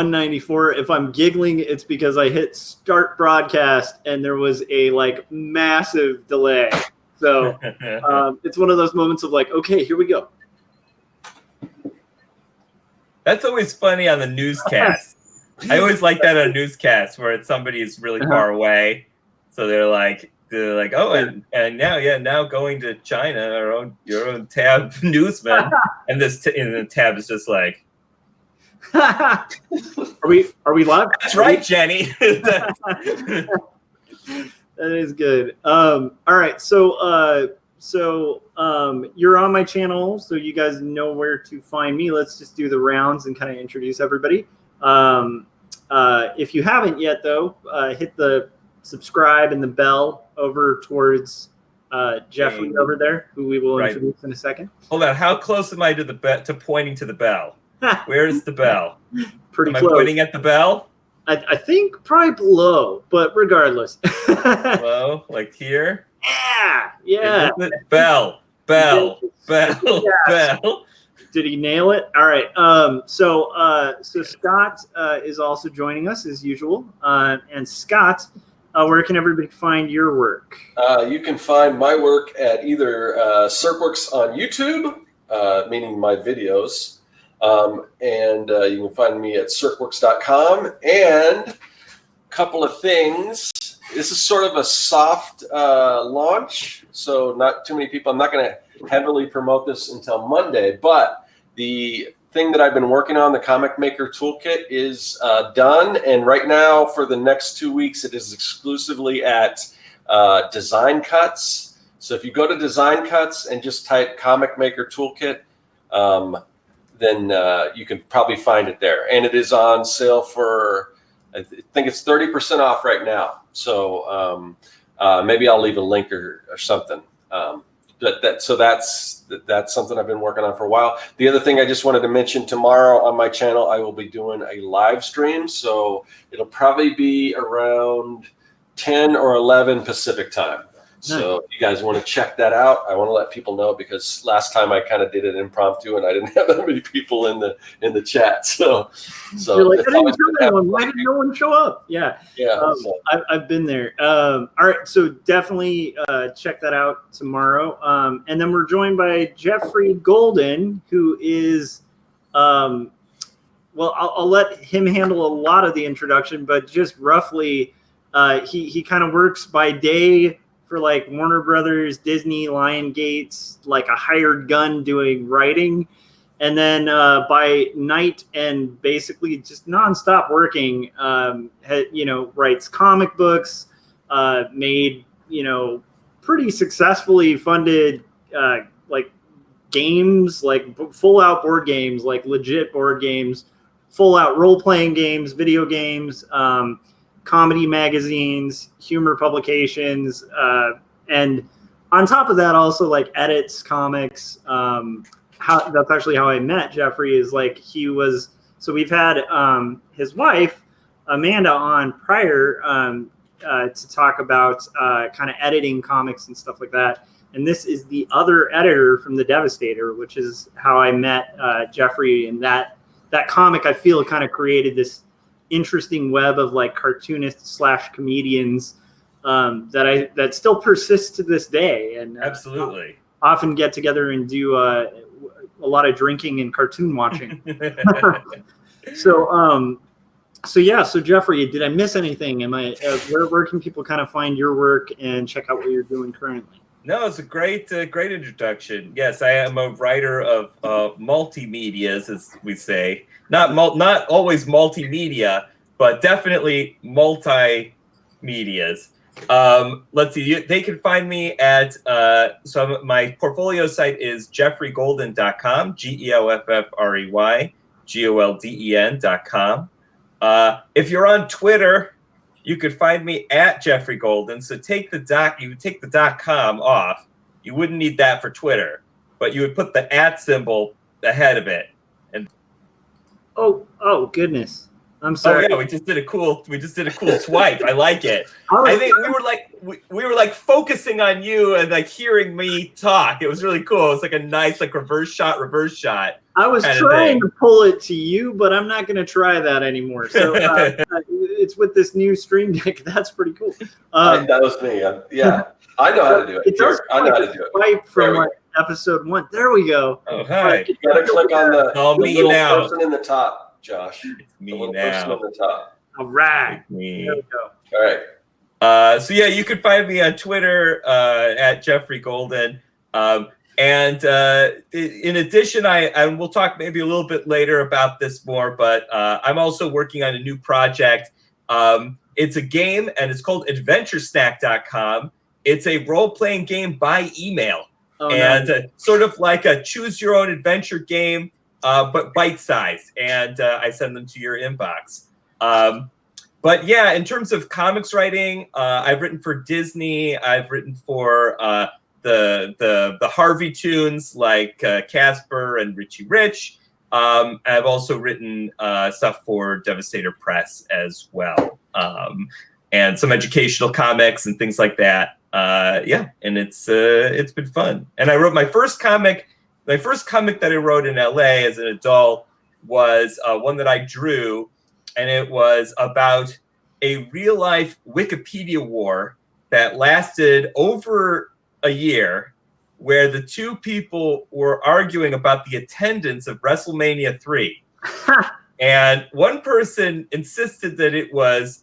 194. If I'm giggling, it's because I hit start broadcast and there was a like massive delay. So it's one of those moments of like, okay, here we go. That's always funny on the newscast. I always like that on a newscast where it's somebody is really far away. So they're like, oh, and now going to China, your own tab newsman, and the tab is just like, are we live? That's right, Jenny. That is good. All right, so you're on my channel, so you guys know where to find me. Let's just do the rounds and kind of introduce everybody. If you haven't yet, though, hit the subscribe and the bell over towards Geoffrey over there, who we will introduce in a second. Hold on, how close am I to pointing to the bell? Where is the bell? Pretty close. Am I pointing at the bell? I think probably below, but regardless. Below, like here? Yeah. Bell. Yes. Bell. Did he nail it? All right. So Scott is also joining us as usual. And Scott, where can everybody find your work? You can find my work at either Circworks on YouTube, meaning my videos, and you can find me at circworks.com. And a couple of things. This is sort of a soft launch, so not too many people. I'm not going to heavily promote this until Monday, but the thing that I've been working on, the Comic Maker Toolkit, is done. And right now, for the next 2 weeks, it is exclusively at Design Cuts. So if you go to Design Cuts and just type Comic Maker Toolkit, then you can probably find it there. And it is on sale for, I think it's 30% off right now. So maybe I'll leave a link or something. So that's something I've been working on for a while. The other thing I just wanted to mention, tomorrow on my channel, I will be doing a live stream. So it'll probably be around 10 or 11 Pacific time. So if you guys want to check that out, I want to let people know, because last time I kind of did it impromptu and I didn't have that many people in the chat. So you're like, why did no one show up? Yeah. I've been there. All right, so definitely check that out tomorrow. And then we're joined by Geoffrey Golden, who is well, I'll let him handle a lot of the introduction, but just roughly, he kind of works by day for like Warner Brothers, Disney, Lionsgate, like a hired gun doing writing. And then by night and basically just nonstop working, writes comic books, made, pretty successfully funded like games, like full out board games, like legit board games, full out role-playing games, video games, comedy magazines, humor publications, and on top of that, also like edits comics. That's actually how I met Geoffrey. Is like so we've had his wife Amanda on prior to talk about kind of editing comics and stuff like that. And this is the other editor from The Devastator, which is how I met Geoffrey. And that comic, I feel, kind of created this interesting web of like cartoonists / comedians that still persists to this day, and absolutely often get together and do a lot of drinking and cartoon watching. So Geoffrey, did I miss anything? Am I where can people kind of find your work and check out what you're doing currently? No, it's a great introduction. Yes, I am a writer of multimedias, as we say. Not always multimedia, but definitely multimedias. Let's see. They can find me at so my portfolio site is geoffreygolden.com, GeoffreyGolden.com. If you're on Twitter, you could find me at Geoffrey Golden. So take the .com off. You wouldn't need that for Twitter, but you would put the @ symbol ahead of it. And oh goodness. I'm sorry. Oh yeah, we just did a cool swipe. I like it. I think we were like focusing on you and like hearing me talk. It was really cool. It was like a nice like reverse shot. I was trying to pull it to you, but I'm not going to try that anymore. So it's with this new Stream Deck. That's pretty cool. That was me. Yeah, I know how to do it. I know how to do it. Swipe from like episode 1. There we go. Oh, hi. You got to click on the little now. person in the top, Josh. It's me the little now. person on the top. All right. Me. There we go. All right. So yeah, you can find me on Twitter at Geoffrey Golden. And in addition, and we'll talk maybe a little bit later about this more, but I'm also working on a new project. It's a game, and it's called AdventureSnack.com. It's a role-playing game by email, sort of like a choose-your-own-adventure game, but bite-sized. And I send them to your inbox. But yeah, in terms of comics writing, I've written for Disney. I've written for the Harvey Tunes like Casper and Richie Rich. I've also written stuff for Devastator Press as well, and some educational comics and things like that. Yeah, and it's been fun. And I wrote my first comic. My first comic that I wrote in LA as an adult was one that I drew. And it was about a real-life Wikipedia war that lasted over a year, where the two people were arguing about the attendance of WrestleMania 3. And one person insisted that it was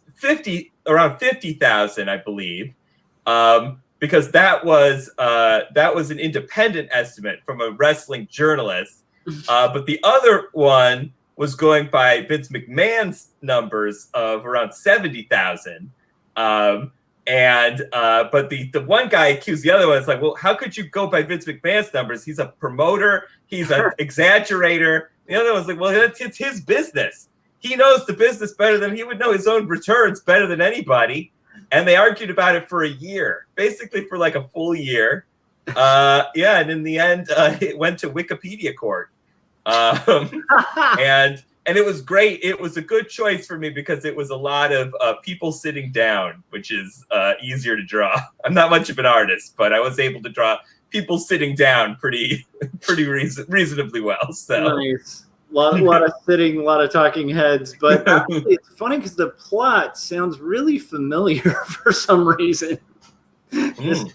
around 50,000, I believe, because that was an independent estimate from a wrestling journalist. But the other one was going by Vince McMahon's numbers of around 70,000. But the one guy accused the other one. It's like, well, how could you go by Vince McMahon's numbers? He's a promoter. He's an exaggerator. The other one's like, well, it's his business. He knows the business better than he would know his own returns better than anybody. And they argued about it for a year, basically for like a full year. And in the end, it went to Wikipedia court. And it was great. It was a good choice for me because it was a lot of people sitting down, which is easier to draw. I'm not much of an artist, but I was able to draw people sitting down pretty reasonably well. So nice. A lot of sitting, a lot of talking heads. But actually, it's funny because the plot sounds really familiar for some reason. Just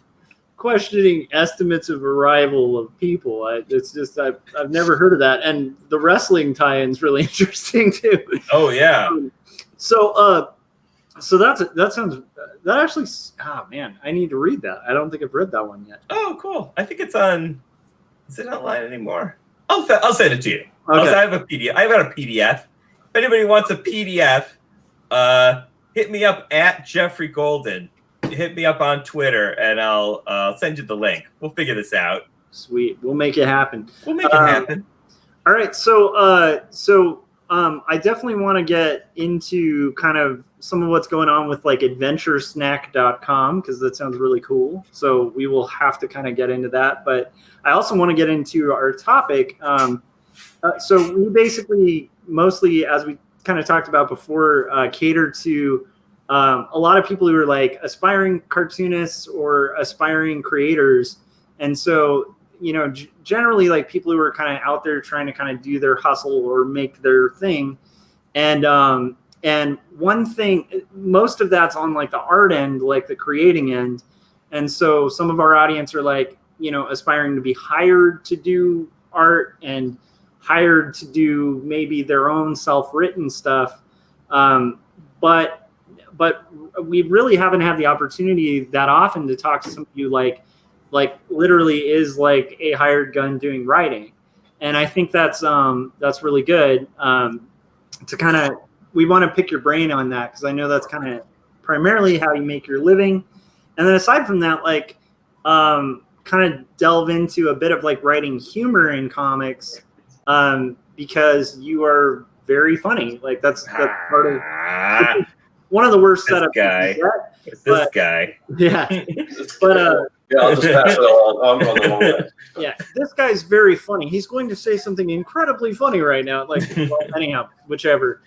questioning estimates of arrival of people. It's just I've never heard of that, and the wrestling tie-in's really interesting too. Oh yeah. So that sounds that actually. Oh man, I need to read that. I don't think I've read that one yet. Oh cool. I think it's on. Is it online anymore? I'll send it to you. Okay. I have a PDF. I've got a PDF. If anybody wants a PDF, hit me up at Geoffrey Golden. Hit me up on Twitter, and I'll send you the link. We'll figure this out. Sweet. We'll make it happen. All right. So I definitely want to get into kind of some of what's going on with like adventuresnack.com because that sounds really cool. So we will have to kind of get into that. But I also want to get into our topic. So we basically mostly, as we kind of talked about before, cater to a lot of people who are like aspiring cartoonists or aspiring creators. And so, you know, generally like people who are kind of out there trying to kind of do their hustle or make their thing. And one thing, most of that's on like the art end, like the creating end. And so some of our audience are like, you know, aspiring to be hired to do art and hired to do maybe their own self-written stuff. But we really haven't had the opportunity that often to talk to somebody who like literally is like a hired gun doing writing. And I think that's really good to kind of, we want to pick your brain on that because I know that's kind of primarily how you make your living. And then aside from that, like kind of delve into a bit of like writing humor in comics because you are very funny. Like that's part of one of the worst setups. This guy. Yeah. But yeah, I'll just pass it along. I'm on the wrong way. Yeah, this guy's very funny. He's going to say something incredibly funny right now. Like, well, anyhow, whichever.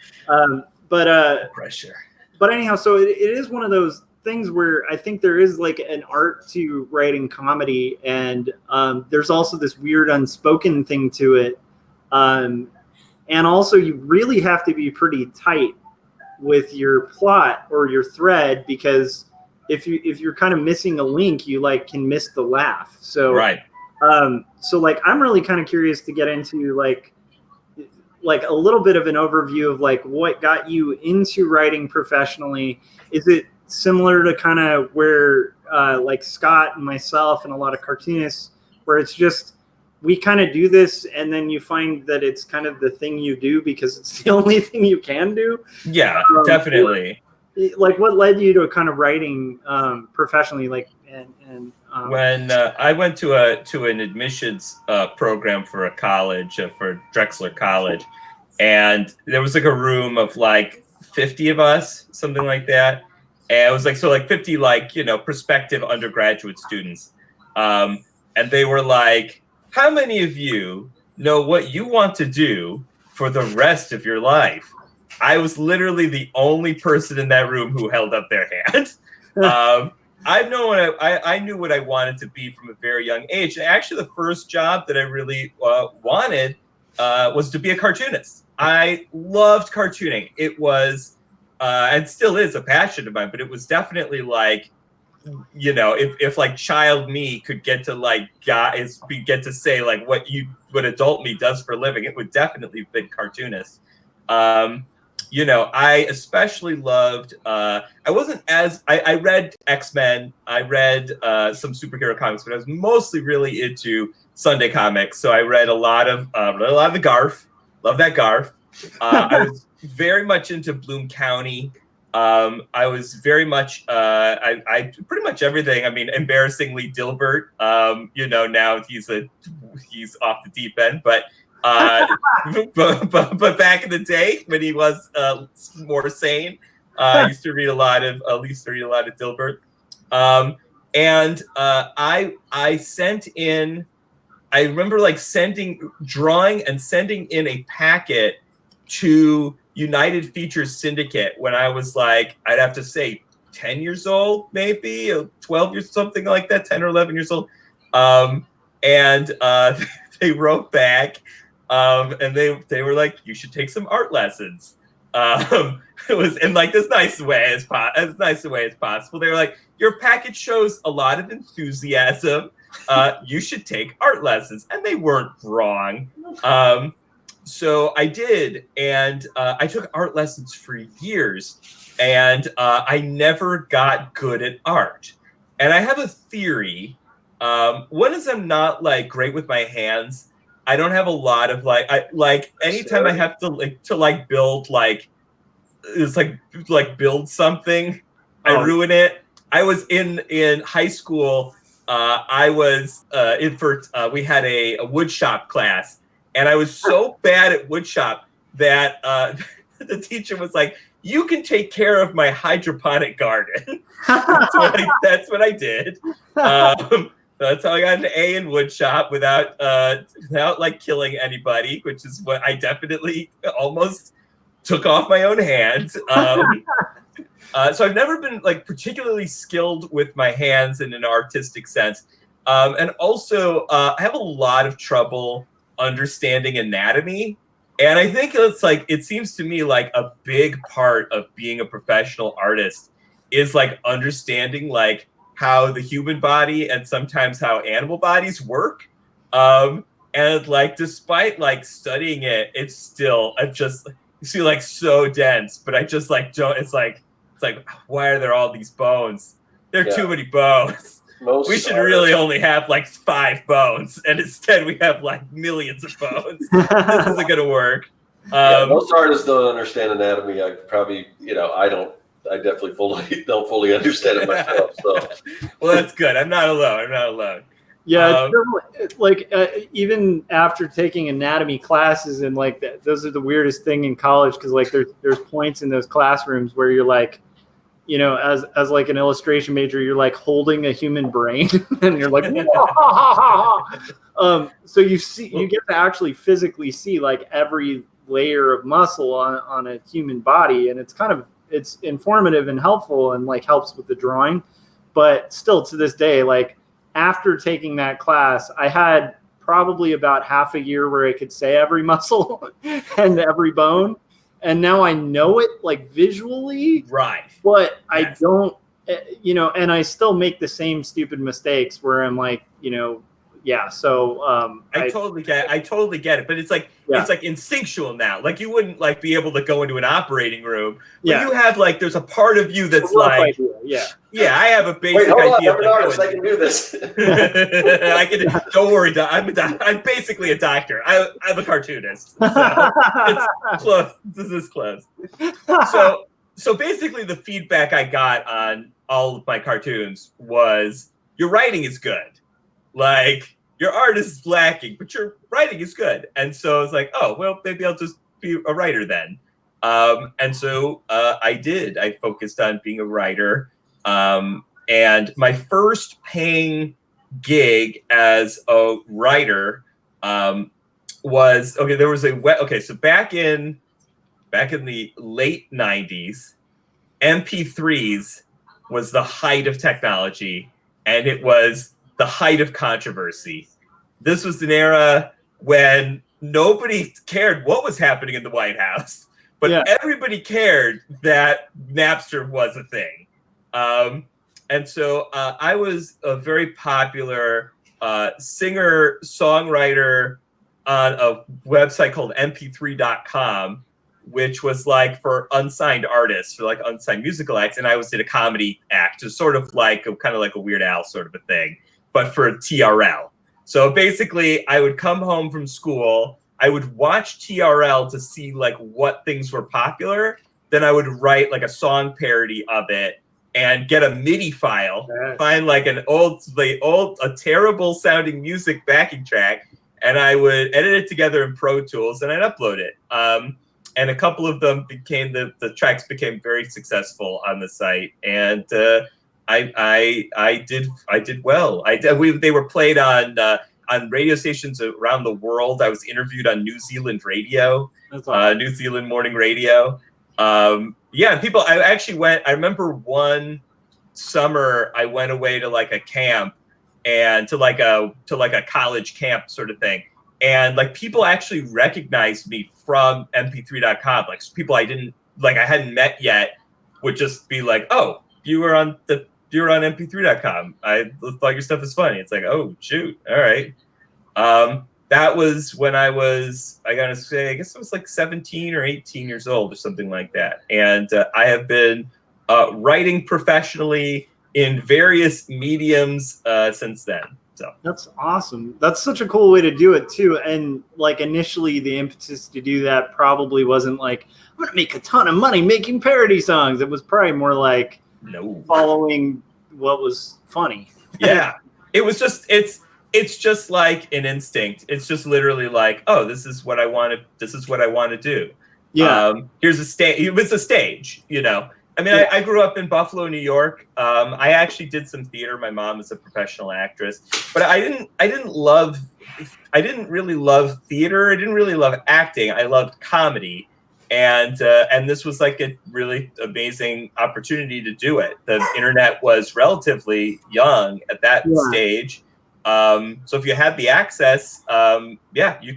Pressure. But anyhow, so it is one of those things where I think there is like an art to writing comedy, and there's also this weird unspoken thing to it And also you really have to be pretty tight with your plot or your thread, because if you're kind of missing a link, you like can miss the laugh. So right. So like I'm really kind of curious to get into like a little bit of an overview of like what got you into writing professionally. Is it similar to kind of where like Scott and myself and a lot of cartoonists, where it's just we kind of do this and then you find that it's kind of the thing you do because it's the only thing you can do? Yeah, definitely. Like what led you to kind of writing professionally, like when I went to an admissions program for a college, for Drexel College, and there was like a room of like 50 of us, something like that, and it was like 50 like prospective undergraduate students, and they were like, how many of you know what you want to do for the rest of your life? I was literally the only person in that room who held up their hand. I knew what I wanted to be from a very young age. And actually, the first job that I really wanted was to be a cartoonist. I loved cartooning. It was, and still is, a passion of mine. But it was definitely like, if like child me could get to get to say like what adult me does for a living, it would definitely have been cartoonist. I especially loved, I read X-Men, I read some superhero comics, but I was mostly really into Sunday comics. So I read a lot of the Garf, love that Garf. I was very much into Bloom County. I was very much, I pretty much everything. I mean, embarrassingly Dilbert, now he's off the deep end, but back in the day when he was more sane, I used to read a lot of Dilbert, and I sent in. I remember like drawing and sending in a packet to United Features Syndicate when I was like, I'd have to say 10 years old, maybe 12 years, something like that, 10 or 11 years old, and they wrote back. And they were like, you should take some art lessons. It was in like as nice a way as possible. They were like, your package shows a lot of enthusiasm. You should take art lessons. And they weren't wrong. So I did. And I took art lessons for years. And I never got good at art. And I have a theory. One is I'm not like great with my hands. I don't have a lot of anytime I have to build build something, I ruin it. I was in high school. I was we had a wood shop class, and I was so bad at wood shop that the teacher was like, you can take care of my hydroponic garden. That's what I did. That's how I got an A in woodshop without like killing anybody, which is what I definitely almost took off my own hands. So I've never been like particularly skilled with my hands in an artistic sense. And also I have a lot of trouble understanding anatomy. And I think it seems to me like a big part of being a professional artist is like understanding like how the human body and sometimes how animal bodies work. And like, despite like studying it, it's still, I just feel like so dense, but I just like, don't, it's like, why are there all these bones? There are too many bones. We should really only have like 5 bones. And instead we have like millions of bones. This isn't going to work. Most artists don't understand anatomy. I definitely don't fully understand it myself. So, well, that's good. I'm not alone. Yeah, it's like even after taking anatomy classes and like that, those are the weirdest thing in college because like there's points in those classrooms where you're like, as like an illustration major, you're like holding a human brain and you're like, so you get to actually physically see like every layer of muscle on a human body, and it's informative and helpful and like helps with the drawing. But still to this day, like after taking that class, I had probably about half a year where I could say every muscle and every bone. And now I know it like visually. Right. But I don't, and I still make the same stupid mistakes where I'm like, yeah. So I totally get it, but it's like it's like instinctual now. Like you wouldn't like be able to go into an operating room, but you have like there's a part of you that's like, I have a basic idea. Wait, hold on, I can do this. I can. Don't worry, I'm basically a doctor. I'm a cartoonist. So it's close. This is close. So basically, the feedback I got on all of my cartoons was your writing is good. Like, your art is lacking, but your writing is good. And so it's like, oh, well, maybe I'll just be a writer then. And so I did. I focused on being a writer. And my first paying gig as a writer was, there was so back in the late 90s, MP3s was the height of technology, and it was the height of controversy. This was an era when nobody cared what was happening in the White House, but everybody cared that Napster was a thing. And so I was a very popular singer-songwriter on a website called mp3.com, which was like for unsigned artists, or like unsigned musical acts. And I did a comedy act, just sort of like kind of like a Weird Al sort of a thing, but for TRL. So basically I would come home from school, I would watch TRL to see like what things were popular. Then I would write like a song parody of it and get a MIDI file, find like a terrible sounding music backing track, and I would edit it together in Pro Tools and I'd upload it. And a couple of them became the tracks became very successful on the site, and I did well. They were played on radio stations around the world. I was interviewed on New Zealand radio, New Zealand morning radio. People. I remember one summer I went away to like a camp and to like a college camp sort of thing. And like people actually recognized me from mp3.com. Like people I hadn't met yet would just be like, "Oh, you were on mp3.com. I thought your stuff was funny." It's like, "Oh, shoot. All right." That was when I guess I was like 17 or 18 years old or something like that. And I have been writing professionally in various mediums since then. So that's awesome. That's such a cool way to do it too. And like initially the impetus to do that probably wasn't like, I'm going to make a ton of money making parody songs. It was probably more like following what was funny. Yeah. It was just, it's just like an instinct. It's just literally like, oh, this is what I want to do. Yeah. Here's a stage. It was a stage, I mean, I grew up in Buffalo, New York. I actually did some theater. My mom is a professional actress, but I didn't really love theater. I didn't really love acting. I loved comedy, and this was like a really amazing opportunity to do it. The internet was relatively young at that stage, so if you had the access, you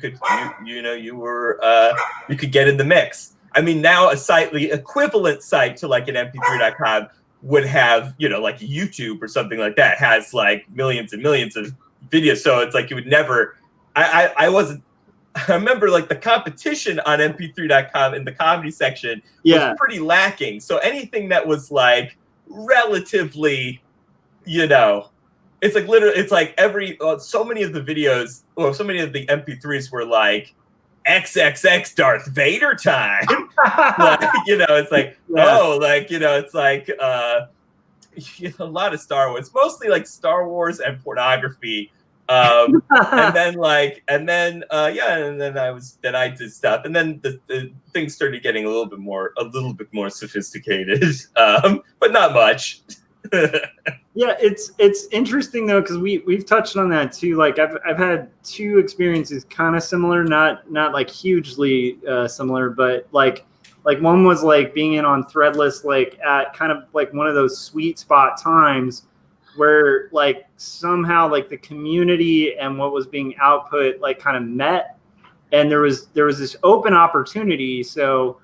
could you could get in the mix. I mean, now the equivalent site to like an mp3.com would have, like YouTube or something like that, has like millions and millions of videos. So it's like you would never, I remember like the competition on mp3.com in the comedy section was pretty lacking. So anything that was like relatively, it's like literally, it's like so many of the videos, or so many of the mp3s were like, XXX Darth Vader time. It's like, it's like a lot of Star Wars, mostly like Star Wars and pornography. And then I did stuff, and then the things started getting a little bit more sophisticated, but not much. Yeah, it's interesting though, because we've touched on that too. Like I've had two experiences kind of similar, not like hugely similar, but like one was like being in on Threadless, like at kind of like one of those sweet spot times where like somehow like the community and what was being output like kind of met, and there was this open opportunity. So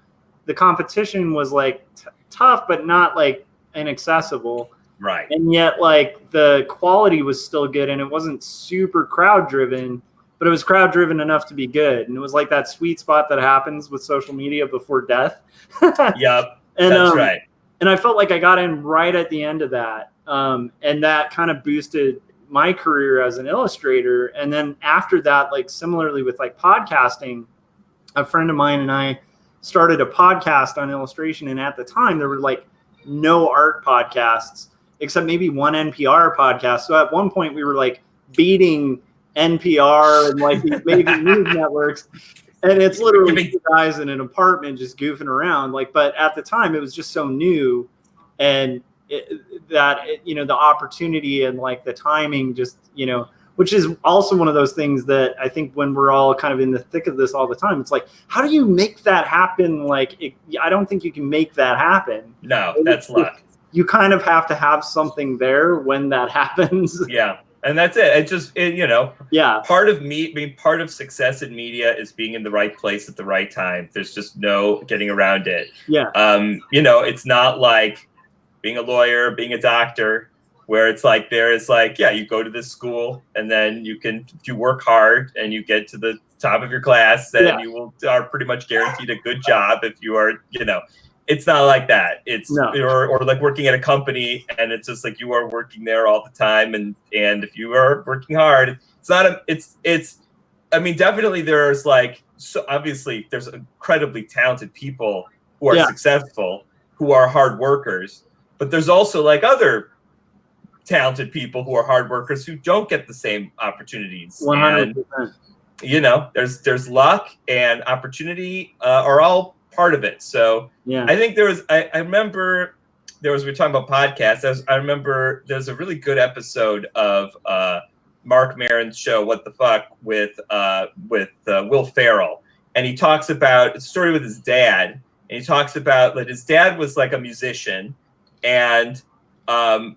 the competition was like tough, but not like inaccessible. Right. And yet like the quality was still good, and it wasn't super crowd driven, but it was crowd driven enough to be good. And it was like that sweet spot that happens with social media before death. Yep. And, that's right. And I felt like I got in right at the end of that. And that kind of boosted my career as an illustrator. And then after that, like similarly with like podcasting, a friend of mine and I started a podcast on illustration. And at the time there were like no art podcasts except maybe one NPR podcast. So at one point we were like beating NPR and like these major news networks. And it's literally two guys in an apartment just goofing around. Like, but at the time it was just so new, and the opportunity and like the timing just, which is also one of those things that I think when we're all kind of in the thick of this all the time, it's like, how do you make that happen? Like, I don't think you can make that happen. No, that's luck. You kind of have to have something there when that happens. Yeah. And that's it. Yeah. Part of success in media is being in the right place at the right time. There's just no getting around it. Yeah. It's not like being a lawyer, being a doctor, where it's like you go to this school and then if you work hard and you get to the top of your class, then you are pretty much guaranteed a good job if you are, It's not like that. It's or like working at a company, and it's just like you are working there all the time, and if you are working hard, definitely there's obviously there's incredibly talented people who are successful, who are hard workers, but there's also like other talented people who are hard workers who don't get the same opportunities. 100%. And, there's luck and opportunity are all part of it. So I think I remember we were talking about podcasts. I remember there's a really good episode of Mark Maron's show, What the Fuck, with Will Ferrell. And he talks about a story with his dad. And he talks about that his dad was like a musician and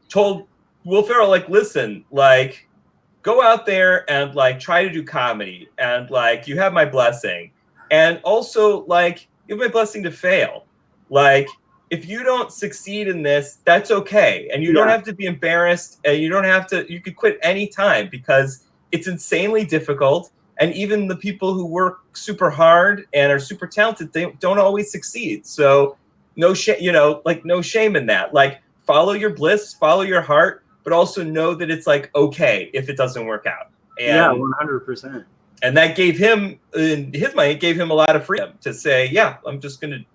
told Will Ferrell, like, listen, like, go out there and like try to do comedy. And like, you have my blessing. And also like, you have my blessing to fail. Like, if you don't succeed in this, that's okay. And you don't have to be embarrassed, and you could quit any time, because it's insanely difficult. And even the people who work super hard and are super talented, they don't always succeed. So no shame, no shame in that. Like, follow your bliss, follow your heart, but also know that it's like, okay, if it doesn't work out. And 100%. And that gave him, in his mind, it gave him a lot of freedom to say, yeah, I'm just gonna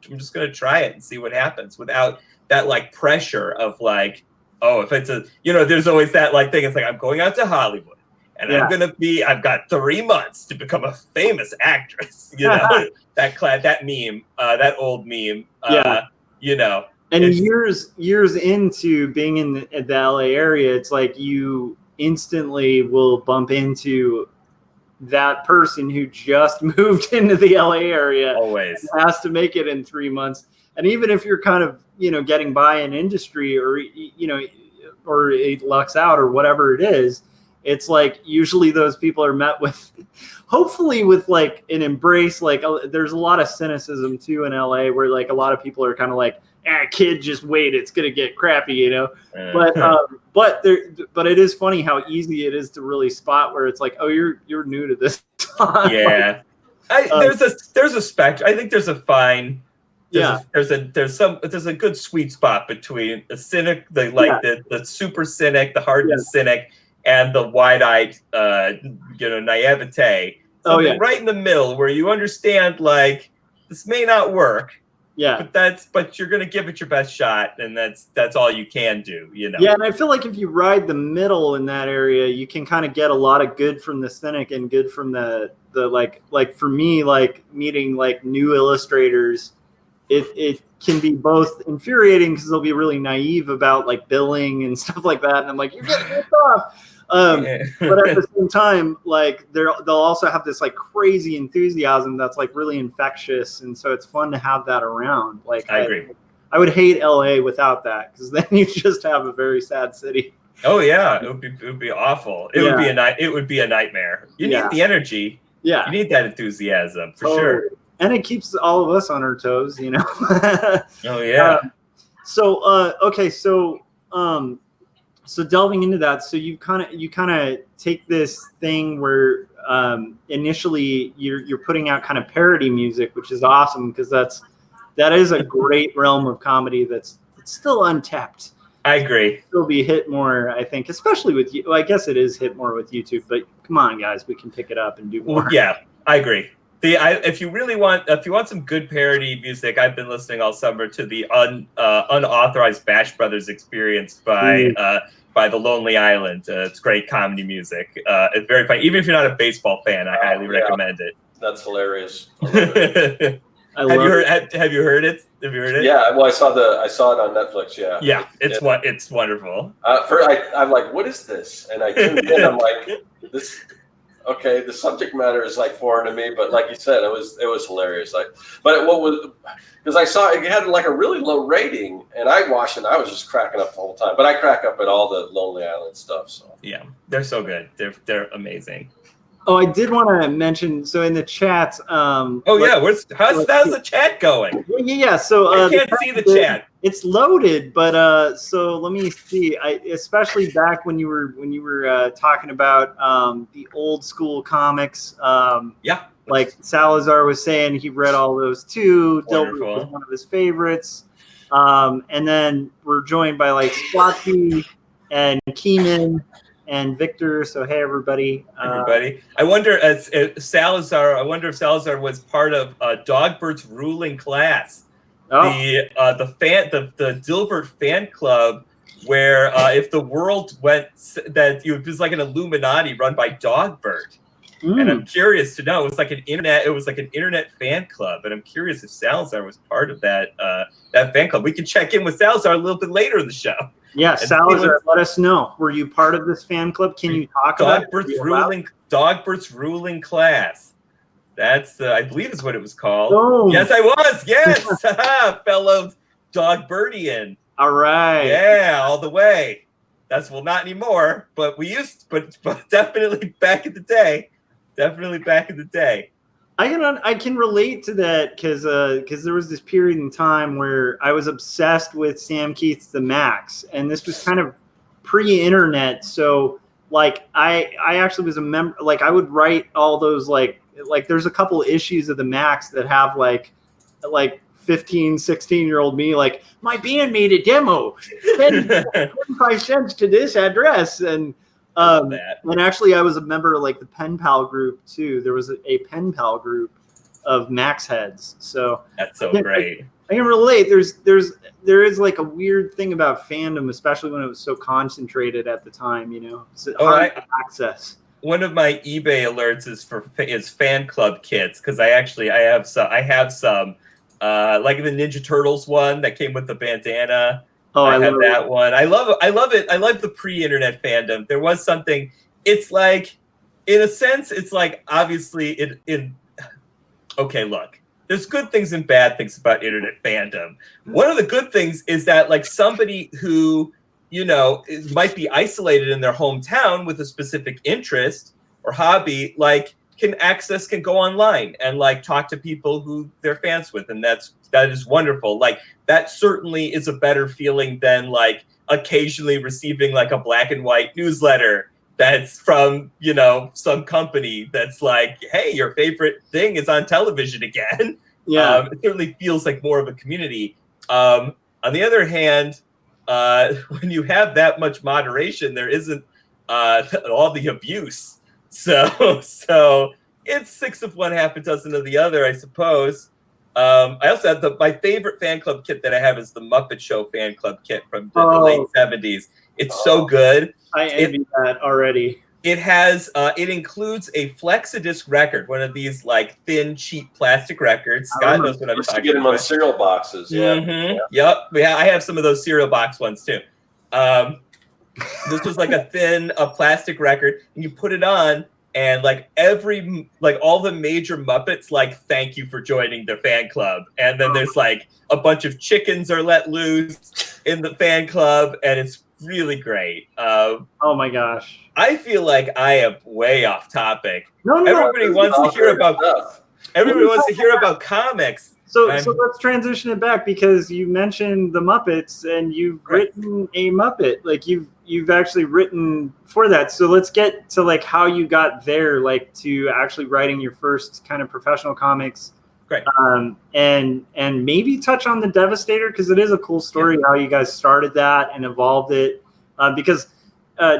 try it and see what happens, without that like pressure of like, oh, if it's there's always that like thing. It's like, I'm going out to Hollywood and I've got 3 months to become a famous actress. That meme, that old meme. And years into being in the LA area, it's like you instantly will bump into that person who just moved into the LA area, always has to make it in 3 months. And even if you're kind of, getting by in industry or it lucks out or whatever it is, it's like usually those people are met with, hopefully with like an embrace. Like there's a lot of cynicism too in LA, where like a lot of people are kind of like, kid, just wait, it's gonna get crappy, But it is funny how easy it is to really spot where it's like, oh, you're new to this. Yeah, there's a spectrum. I think there's a fine. There's a good sweet spot between the cynic, the super cynic, the hardened cynic, and the wide-eyed, naivete. Something right in the middle where you understand like this may not work. Yeah, but you're gonna give it your best shot, and that's all you can do, Yeah, and I feel like if you ride the middle in that area, you can kind of get a lot of good from the cynic and good from the like for me, like meeting like new illustrators, it can be both infuriating because they'll be really naive about like billing and stuff like that, and I'm like, you're getting ripped off. But at the same time, like they'll also have this like crazy enthusiasm that's like really infectious, and so it's fun to have that around. Like I agree. I would hate LA without that, because then you just have a very sad city. Oh yeah, it would be awful. It would be a nightmare. You need the energy. Yeah. You need that enthusiasm for sure. And it keeps all of us on our toes, you know. Oh yeah. So delving into that, so you kind of take this thing where initially you're putting out kind of parody music, which is awesome because that is a great realm of comedy it's still untapped. I agree. It'll be hit more, I think, especially with you. Well, I guess it is hit more with YouTube, but come on, guys, we can pick it up and do more. Well, yeah, I agree. If you want some good parody music, I've been listening all summer to the unauthorized Bash Brothers Experience by The Lonely Island. It's great comedy music. It's very funny. Even if you're not a baseball fan, I highly recommend it. That's hilarious. Have you heard it? Have you heard it? Yeah, well, I saw it on Netflix. Yeah. Yeah, it's wonderful. I'm like, what is this? And I tuned in. I'm like, this. Okay, the subject matter is like foreign to me, but like you said, it was hilarious. Because I saw it had like a really low rating, and I watched it. And I was just cracking up the whole time. But I crack up at all the Lonely Island stuff. So yeah, they're so good. They're amazing. Oh, I did want to mention. So in the chat, how's the chat going? Yeah. So I can't see the chat. It's loaded, but so let me see. Especially back when you were talking about the old school comics. Like Salazar was saying, he read all those too. Dilbert was one of his favorites. And then we're joined by like Squatchy and Keeman and Victor. So hey, everybody. I wonder if Salazar was part of Dogbert's ruling class. Oh. The Dilbert fan club, where if the world went it was like an Illuminati run by Dogbert. And I'm curious to know. It was like an internet fan club, and I'm curious if Salazar was part of that fan club. We can check in with Salazar a little bit later in the show. Yeah, Salazar, let us know. Were you part of this fan club? Can you talk about Dogbert's ruling class? That's I believe is what it was called. Oh. Yes, I was. Yes, fellow Dogbertian. All right. Yeah, all the way. Not anymore, but but definitely back in the day. Definitely back in the day. I can relate to that because there was this period in time where I was obsessed with Sam Keith's The Max, and this was kind of pre-internet. So like I actually was a member. Like I would write all those like there's a couple issues of The Max that have like 15, 16-year-old me like, my band made a demo, 25 cents to this address, and actually I was a member of like the Pen Pal group too. There was a Pen Pal group of Max heads. So that's so great. I can relate. There is like a weird thing about fandom, especially when it was so concentrated at the time. You know, it's hard to access. One of my eBay alerts is fan club kits because I have some. Like the Ninja Turtles one that came with the bandana. Oh, I have that one. I love it. I love the pre-internet fandom. There was something. It's like, in a sense, it's like obviously okay, look. There's good things and bad things about internet fandom. One of the good things is that like somebody who might be isolated in their hometown with a specific interest or hobby, like can go online and like talk to people who they're fans with, and that is wonderful. Like that certainly is a better feeling than like occasionally receiving like a black and white newsletter that's from some company that's like, hey, your favorite thing is on television again. Yeah, it certainly feels like more of a community. On the other hand, when you have that much moderation, there isn't all the abuse. So it's 6 of one, half a dozen of the other, I suppose. I also have my favorite fan club kit that I have is the Muppet Show fan club kit from the late 70s. It's so good. I envy that already. It has it includes a Flexidisc record, one of these like thin, cheap plastic records. Scott knows what I'm talking about. You get them on cereal boxes. Yeah. Mm-hmm. Yep. Yeah, I have some of those cereal box ones too. This was like a thin plastic record, and you put it on, and like all the major Muppets like thank you for joining their fan club, and then there's like a bunch of chickens are let loose in the fan club, and it's really great. Oh my gosh. I feel like I am way off topic. No, everybody wants to hear about comics. So let's transition it back, because you mentioned the Muppets and you've written a Muppet. Like you've actually written for that. So let's get to like how you got there, like to actually writing your first kind of professional comics. Great. And maybe touch on the Devastator, because it is a cool story how you guys started that and evolved it. Because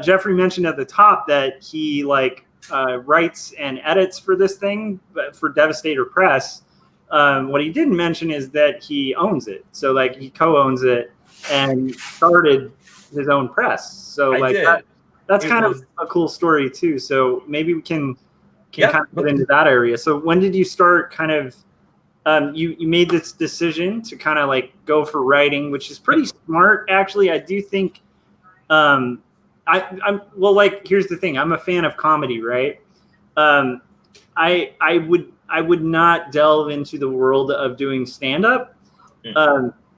Geoffrey mentioned at the top that he writes and edits for this thing, for Devastator Press. What he didn't mention is that he owns it. So like he co-owns it and started his own press. So that's kind of a cool story too. So maybe we can kind of get into that area. So when did you start kind of, you made this decision to kind of like go for writing, which is pretty smart. Actually, I do think, here's the thing. I'm a fan of comedy, right? I would not delve into the world of doing stand-up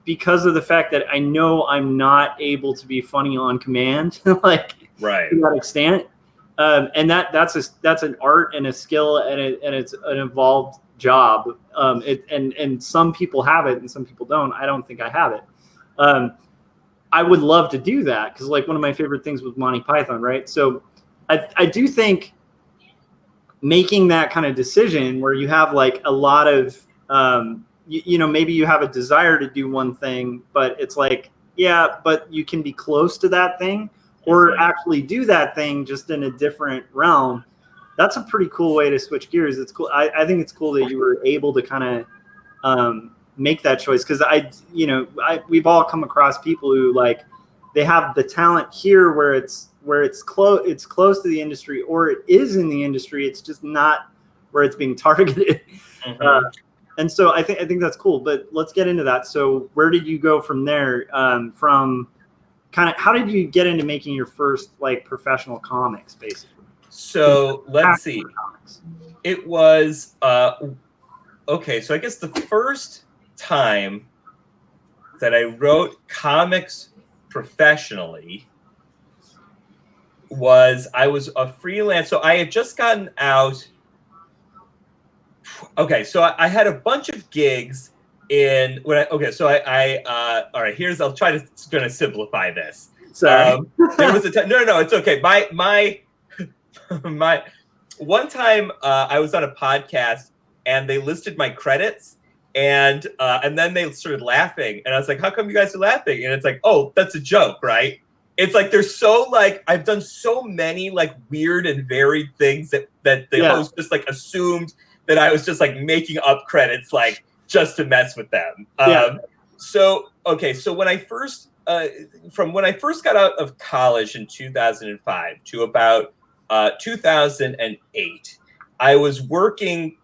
because of the fact that I know I'm not able to be funny on command, to that extent. And that's an art and a skill, and it's an involved job. And some people have it and some people don't. I don't think I have it. I would love to do that, because like one of my favorite things was Monty Python, right? So I do think making that kind of decision where you have like a lot of, maybe you have a desire to do one thing, but it's like, but you can be close to that thing or actually do that thing just in a different realm. That's a pretty cool way to switch gears. It's cool. I think it's cool that you were able to kind of make that choice, because we've all come across people who like they have the talent here where it's close to the industry, or it is in the industry. It's just not where it's being targeted. And so I think that's cool. But let's get into that. So where did you go from there? From kind of how did you get into making your first like professional comics, basically? So let's see. It was okay. So I guess the first time that I wrote comics professionally was I was a freelance. So I had just gotten out. Okay, so I had a bunch of gigs in when all right, I'll try to gonna simplify this. Sorry. There was a time. No, it's okay. My one time I was on a podcast and they listed my credits, and then they started laughing, and I was like, "How come you guys are laughing?" And it's like, "Oh, that's a joke, right?" It's like they're so like I've done so many like weird and varied things that the host just like assumed that I was just like making up credits like just to mess with them. So when I first from when I first got out of college in 2005 to about 2008, I was working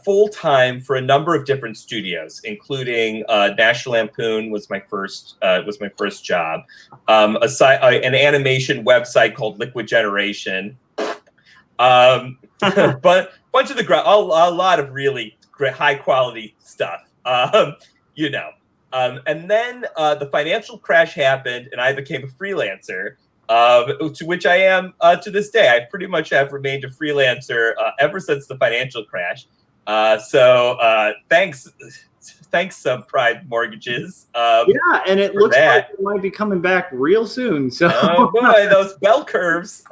full time for a number of different studios, including National Lampoon was my first job. An animation website called Liquid Generation. But bunch of a lot of really great, high quality stuff. And then the financial crash happened, and I became a freelancer. To which I am to this day. I pretty much have remained a freelancer ever since the financial crash. Thanks, Subprime Mortgages. And it looks like it might be coming back real soon. So, oh boy, those bell curves.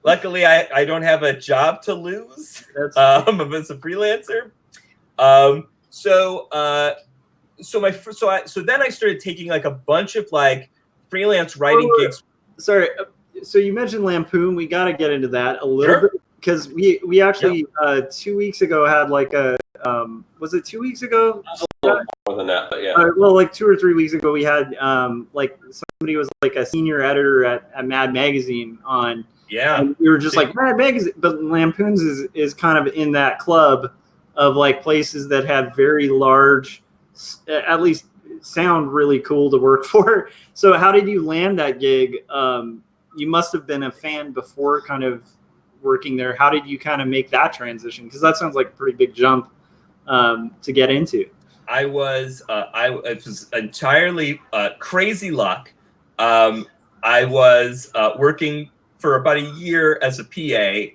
Luckily, I don't have a job to lose. As a freelancer. So then I started taking like a bunch of like freelance writing gigs. Sorry, so you mentioned Lampoon. We got to get into that a little bit, because we actually 2 weeks ago had like a was it 2 weeks ago? A little more than that, but yeah. Like 2 or 3 weeks ago, we had like somebody was like a senior editor at Mad Magazine on. Yeah, and we were just like Mad Magazine, but Lampoon's is kind of in that club of like places that have very large, at least sound really cool to work for. So how did you land that gig? You must have been a fan before kind of working there. How did you kind of make that transition? Because that sounds like a pretty big jump to get into. It was entirely crazy luck. I was working for about a year as a PA.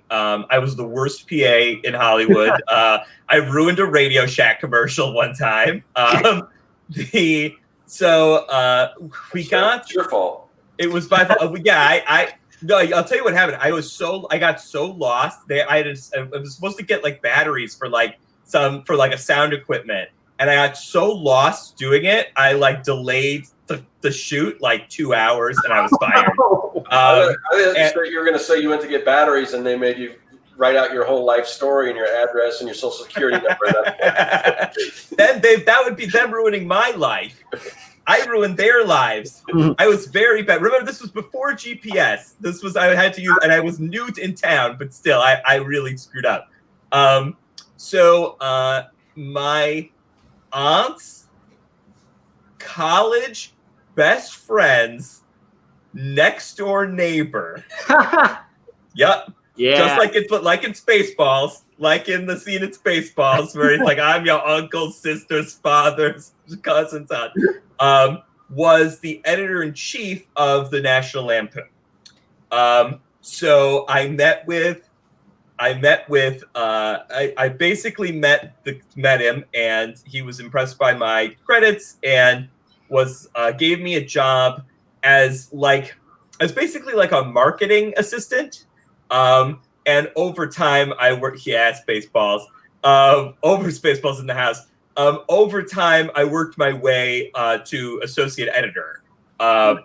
I was the worst PA in Hollywood. I ruined a Radio Shack commercial one time. We got. It's your fault. It was by yeah. No, I'll tell you what happened. I got so lost. I was supposed to get like batteries for like a sound equipment, and I got so lost doing it. I like delayed the shoot like 2 hours, and I was fired. I thought you were going to say you went to get batteries, and they made you write out your whole life story and your address and your social security number. Then that would be them ruining my life. I ruined their lives. I was very bad. Remember, this was before GPS. I had to use, and I was new in town, but still, I really screwed up. My aunt's college best friend's next door neighbor. Yep. Yeah. Just like in Spaceballs, like in the scene in Spaceballs, where he's like, "I'm your uncle's sister's father's cousin's son," was the editor-in-chief of the National Lampoon. So I basically met him, and he was impressed by my credits and gave me a job as basically like a marketing assistant. And over time I worked, Spaceballs, over Spaceballs in the house. Over time I worked my way to associate editor on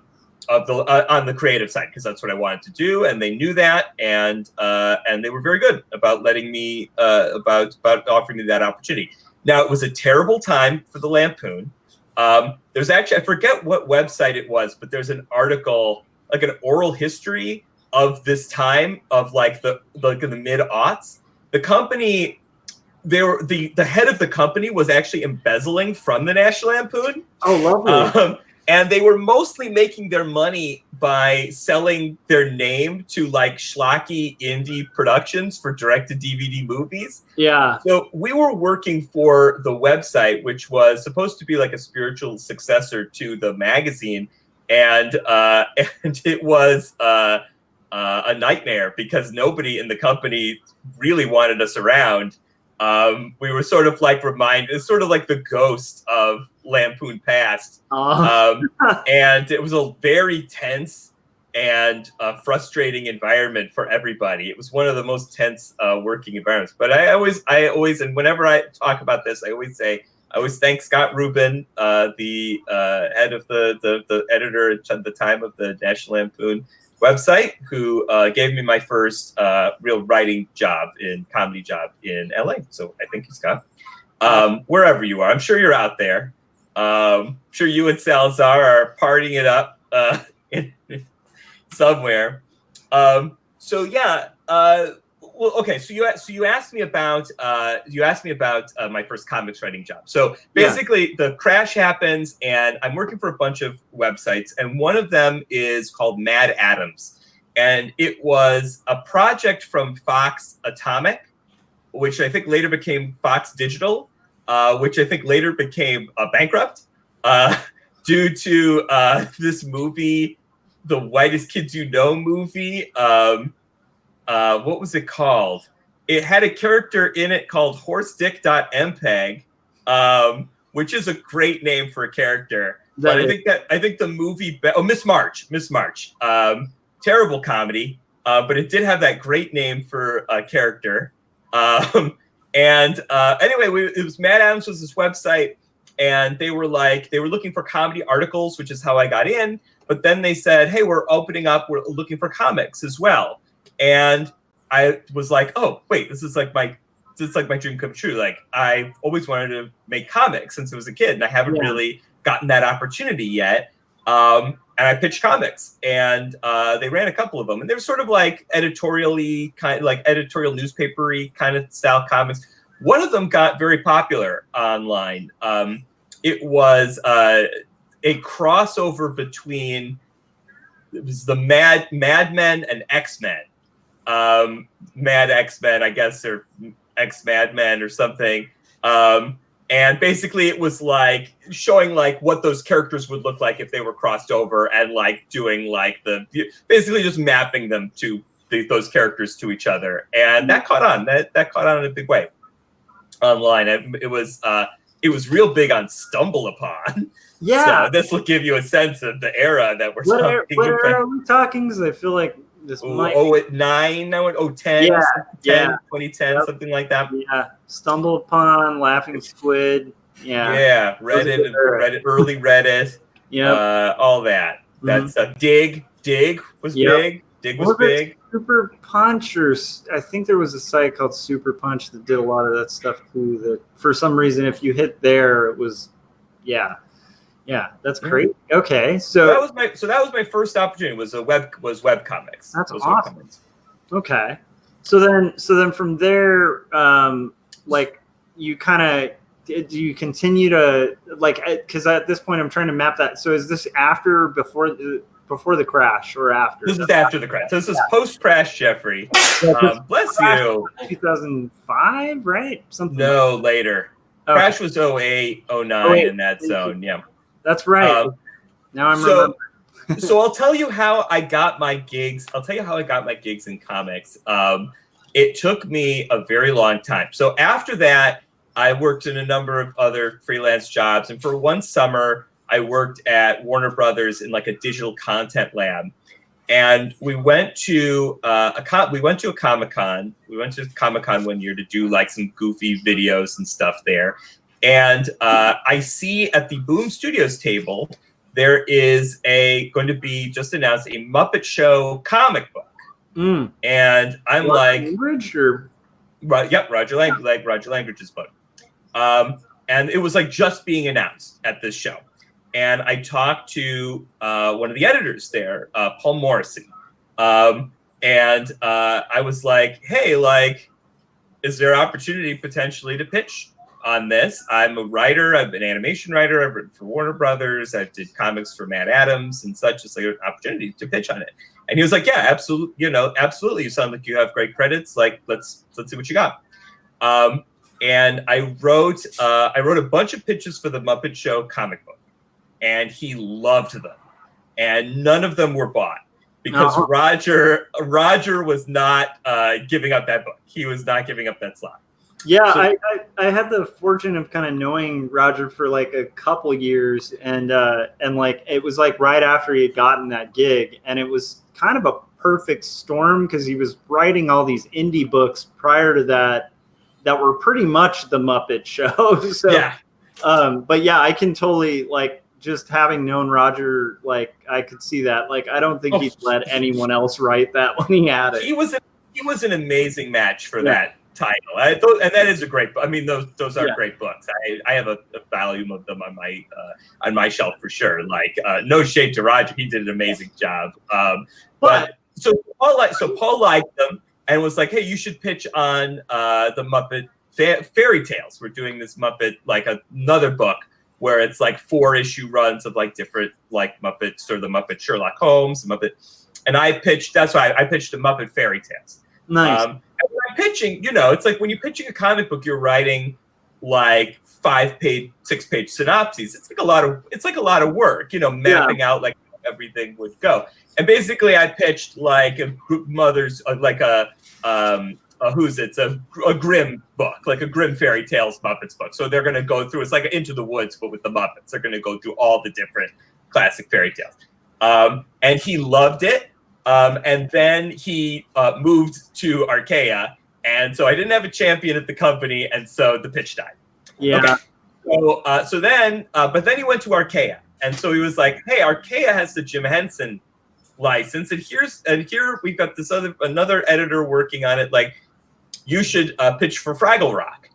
the creative side, because that's what I wanted to do, and they knew that, and they were very good about letting me about offering me that opportunity. Now, it was a terrible time for the Lampoon. There's actually, I forget what website it was, but there's an article, like an oral history of this time of like in the mid-aughts. The company, the head of the company was actually embezzling from the National Lampoon. Oh, lovely. And they were mostly making their money by selling their name to like schlocky indie productions for direct-to-DVD movies. Yeah. So we were working for the website, which was supposed to be like a spiritual successor to the magazine, and it was a nightmare because nobody in the company really wanted us around. We were sort of like reminded, sort of like the ghost of Lampoon Past. And it was a very tense and frustrating environment for everybody. It was one of the most tense working environments. But I always, and whenever I talk about this, I always thank Scott Rubin, the head of the editor at the time of the National Lampoon website, who gave me my first real writing comedy job in LA. So I thank you, Scott. Wherever you are, I'm sure you're out there. I'm sure you and Salazar are partying it up somewhere. So yeah. Well, okay. So you asked me about my first comics writing job. So basically, the crash happens, and I'm working for a bunch of websites, and one of them is called Mad Adams, and it was a project from Fox Atomic, which I think later became Fox Digital, which I think later became bankrupt due to this movie, the Whitest Kids You Know movie. What was it called? It had a character in it called HorseDick.MPEG, which is a great name for a character. But I think the movie, Miss March, terrible comedy, but it did have that great name for a character. Anyway, it was Mad Adams was this website, and they were looking for comedy articles, which is how I got in. But then they said, hey, we're looking for comics as well. And I was like, oh, wait, this is like my dream come true. Like, I always wanted to make comics since I was a kid, and I haven't really gotten that opportunity yet. And I pitched comics, and they ran a couple of them, and they were sort of like editorial newspapery kind of style comics. One of them got very popular online. It was a crossover between, it was the Mad Men and X-Men. Mad X-Men, I guess, or X-Mad Men or something. And And basically it was like showing like what those characters would look like if they were crossed over, and like doing like basically just mapping them to those characters to each other. And that caught on. That caught on in a big way online. It was real big on Stumble Upon. Yeah. So this will give you a sense of the era that we're talking. What era are we talking? Because I feel like this might... 09, now 010, 2010, something like that. Yeah. Stumble Upon, Laughing Squid. Yeah. Yeah. Reddit, early Reddit. Yeah. All that. That's Dig. Dig was big. Dig was big. Super Punch, or I think there was a site called Super Punch that did a lot of that stuff too. That for some reason, if you hit there, it was, yeah, that's great. Okay, so that was my first opportunity. Was web comics. That's awesome. Okay, so then from there, like you kind of. Do you continue to like? Because at this point, I'm trying to map that. So is this before the crash, or after? This is after the crash. So this is post-crash, Geoffrey. Bless you. 2005, right? Something. No, later. Okay. Crash was 08, 09 in that zone. Yeah, that's right. Now I'm remembering. So I'll tell you how I got my gigs. I'll tell you how I got my gigs in comics. It took me a very long time. So after that, I worked in a number of other freelance jobs, and for one summer, I worked at Warner Brothers in like a digital content lab, and we went to a Comic-Con. We went to Comic-Con one year to do like some goofy videos and stuff there, and I see at the Boom Studios table there is going to be just announced a Muppet Show comic book, and I'm Roger Langridge's book. And it was like just being announced at this show. And I talked to one of the editors there, Paul Morrissey. And I was like, hey, like, is there opportunity potentially to pitch on this? I'm a writer. I'm an animation writer. I've written for Warner Brothers. I did comics for Matt Adams and such. It's like an opportunity to pitch on it. And he was like, yeah, absolutely. Absolutely. You sound like you have great credits. Like, let's see what you got. And I wrote a bunch of pitches for the Muppet Show comic book, and he loved them, and none of them were bought because Roger was not giving up that book. He was not giving up that slot. Yeah, so, I had the fortune of kind of knowing Roger for like a couple years, and like it was like right after he had gotten that gig, and it was kind of a perfect storm because he was writing all these indie books prior to that were pretty much the Muppet Show. So, yeah. But yeah, I can totally like just having known Roger, like I could see that. Like I don't think he'd let anyone else write that when he had it. He was an amazing match for that title. And that is a great book. I mean, those are great books. I have a volume of them on my shelf for sure. Like no shade to Roger, he did an amazing job. But so Paul liked them and was like, hey, you should pitch on the Muppet Fairy Tales. We're doing this Muppet, like another book where it's like 4-issue runs of like different like Muppets, or the Muppet Sherlock Holmes, the Muppet. And I pitched, that's why I pitched the Muppet Fairy Tales. Nice. And when I'm pitching, it's like when you're pitching a comic book, you're writing like 5-page, 6-page synopses. It's like a lot of work, mapping out like how everything would go. And basically, I pitched like a group mothers, like a Grimm book, like a Grimm Fairy Tales Muppets book. So they're going to go through, it's like Into the Woods, but with the Muppets. They're going to go through all the different classic fairy tales. And he loved it. And then he moved to Archaea. And so I didn't have a champion at the company. And so the pitch died. Yeah. Okay. So then he went to Archaea. And so he was like, hey, Archaea has the Jim Henson license, and here we've got this another editor working on it. Like, you should pitch for Fraggle Rock.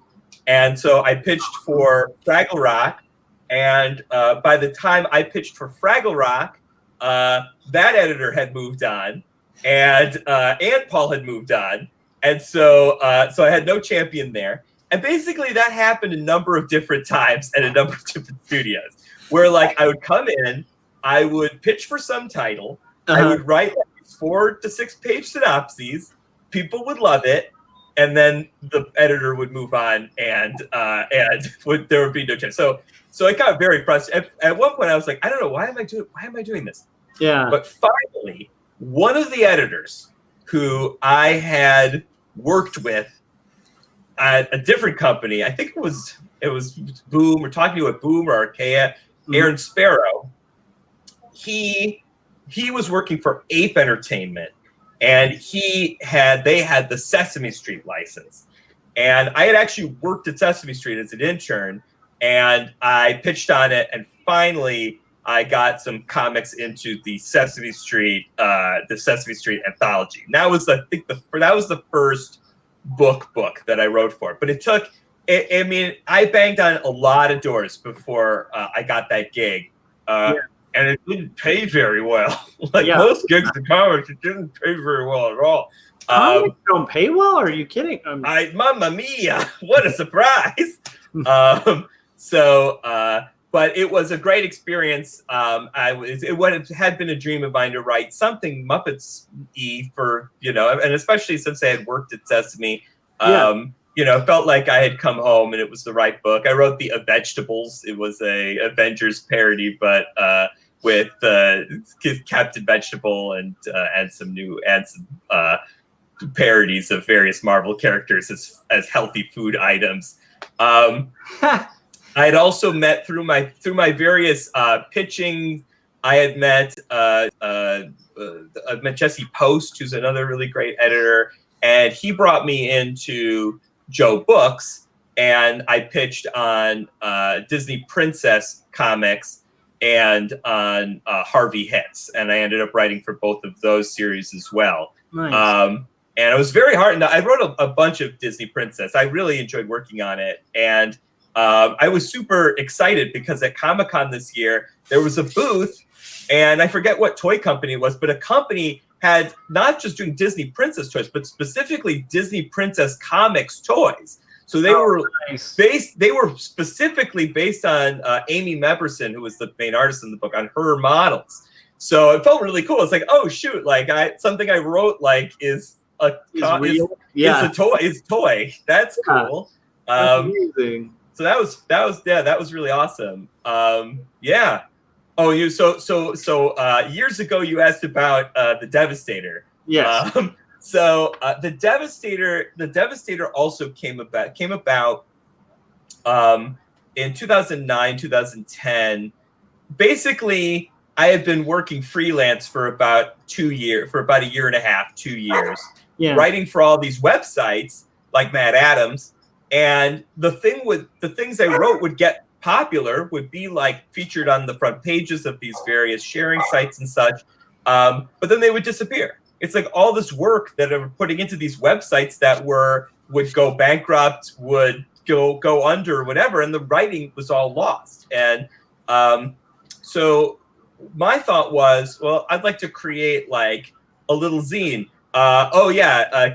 And so I pitched for Fraggle Rock, and by the time I pitched for Fraggle Rock, that editor had moved on, and Paul had moved on, and so I had no champion there. And basically that happened a number of different times at a number of different studios, where like I would come in, I would pitch for some title. I would write like 4 to 6 page synopses. People would love it. and then the editor would move on, and there would be no change. So it got very frustrated. At one point, I was like, I don't know, why am I doing this? Yeah. But finally, one of the editors who I had worked with at a different company, I think it was Boom. We're talking to a Boom or Archaea, Aaron Sparrow. He was working for Ape Entertainment, and they had the Sesame Street license. And I had actually worked at Sesame Street as an intern, and I pitched on it, and finally I got some comics into the Sesame Street anthology. And that was the first book that I wrote for. But it took, I mean, I banged on a lot of doors before I got that gig. And it didn't pay very well. Most gigs in comics, it didn't pay very well at all. Comics don't pay well? Are you kidding? Mamma mia! What a surprise! But it was a great experience. It had been a dream of mine to write something Muppets-y for, and especially since I had worked at Sesame. It felt like I had come home and it was the right book. I wrote the Vegetables. It was a Avengers parody, but with Captain Vegetable and some parodies of various Marvel characters as healthy food items. I had also met through my various pitching. I had met Jesse Post, who's another really great editor, and he brought me into Joe Books, and I pitched on Disney Princess comics and on Harvey Hits, and I ended up writing for both of those series as well. Nice. And it was very hard. And I wrote a bunch of Disney Princess. I really enjoyed working on it, and I was super excited because at Comic-Con this year there was a booth, and I forget what toy company it was, but a company had not just doing Disney Princess toys, but specifically Disney Princess Comics toys. So they were based. They were specifically based on Amy Meberson, who was the main artist in the book, on her models. So it felt really cool. It's like, oh shoot, something I wrote is a toy. That's cool. That's amazing. So that was really awesome. Yeah. Oh, years ago you asked about the Devastator. Yes. The Devastator also came about in 2009, 2010. Basically, I had been working freelance for about a year and a half, 2 years, writing for all these websites like Matt Adams. And the things I wrote would get popular, would be featured on the front pages of these various sharing sites and such. But then they would disappear. It's like all this work that I'm putting into these websites that would go bankrupt, would go under, whatever, and the writing was all lost. And so my thought was, well, I'd like to create a little zine.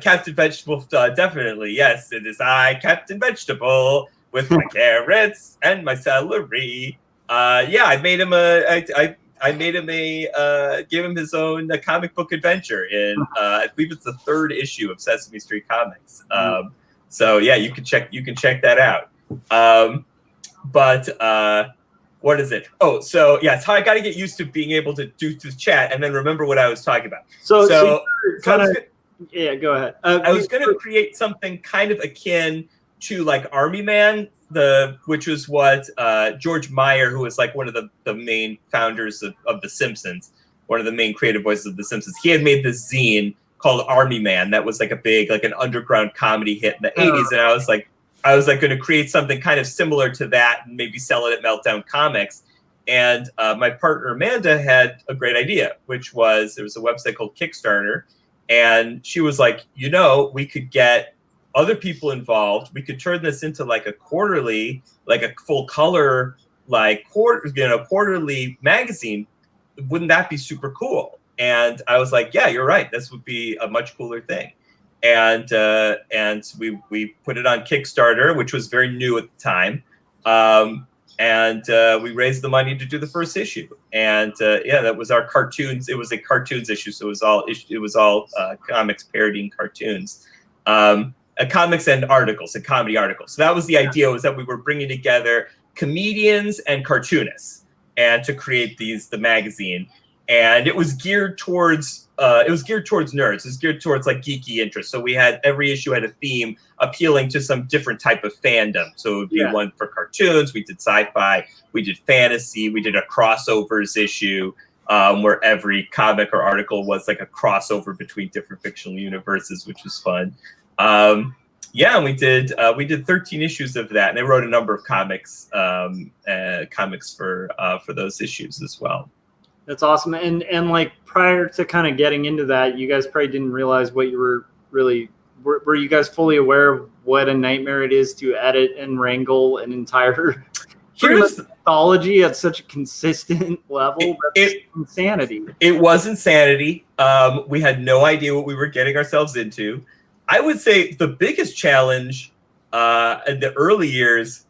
Captain Vegetable, definitely. Yes, it is I, Captain Vegetable, with my carrots and my celery. I made him gave him his own comic book adventure in, I believe it's the 3rd issue of Sesame Street Comics. You can check that out. What is it? Oh, so it's how I got to get used to being able to do the chat and then remember what I was talking about. Go ahead. I was going to create something kind of akin to Army Man, which was what George Meyer, who was one of the main founders of The Simpsons, one of the main creative voices of The Simpsons, he had made this zine called Army Man that was a big an underground comedy hit in the 80s, and I was going to create something kind of similar to that and maybe sell it at Meltdown Comics. And my partner Amanda had a great idea, which was there was a website called Kickstarter, and she was like, we could get other people involved. We could turn this into a quarterly, a full color, quarterly magazine. Wouldn't that be super cool? And I was like, yeah, you're right. This would be a much cooler thing. And we put it on Kickstarter, which was very new at the time. And we raised the money to do the first issue. And that was our cartoons. It was a cartoons issue, so it was all comics parodying cartoons. comics and articles and comedy articles. So that was the idea, was that we were bringing together comedians and cartoonists and to create the magazine. And it was geared towards nerds. It was geared towards like geeky interests. So we had every issue had a theme appealing to some different type of fandom. So it would be one for cartoons. We did sci-fi. We did fantasy. We did a crossovers issue where every comic or article was like a crossover between different fictional universes, which was fun. And we did 13 issues of that, and I wrote a number of comics for those issues as well. That's awesome. And like prior to kind of getting into that, you guys probably didn't realize what you were really. Were you guys fully aware of what a nightmare it is to edit and wrangle an entire anthology at such a consistent level? That's insanity. It was insanity. We had no idea what we were getting ourselves into. I would say the biggest challenge in the early years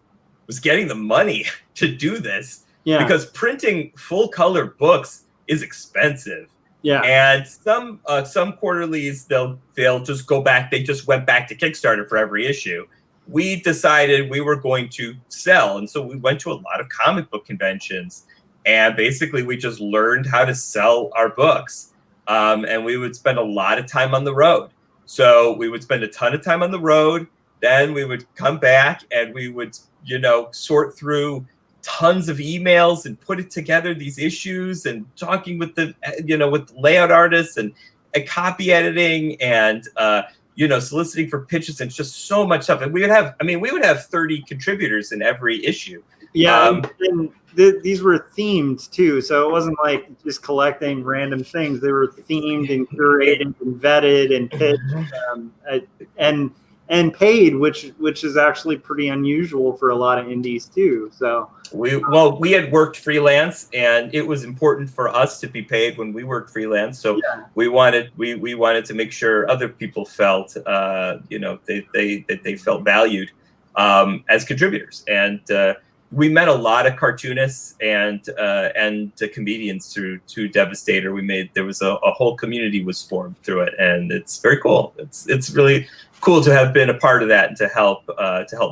was getting the money to do this. Yeah. Because printing full color books is expensive. Yeah. And some quarterlies they'll just go back. They just went back to Kickstarter for every issue. We decided we were going to sell, and so we went to a lot of comic book conventions, and basically we just learned how to sell our books. And we would spend a lot of time on the road. So we would spend a ton of time on the road. Then we would come back and we would, sort through tons of emails and put it together, these issues, and talking with with layout artists and copy editing and, soliciting for pitches and just so much stuff. And we would have 30 contributors in every issue. Yeah. And these were themed too. So it wasn't like just collecting random things. They were themed and curated and vetted and pitched and paid, which is actually pretty unusual for a lot of indies too. So we had worked freelance, and it was important for us to be paid when we worked freelance. So we wanted to make sure other people felt they felt valued as contributors. And we met a lot of cartoonists and comedians through Devastator. There was a whole community was formed through it, and it's very cool. It's really cool to have been a part of that and to help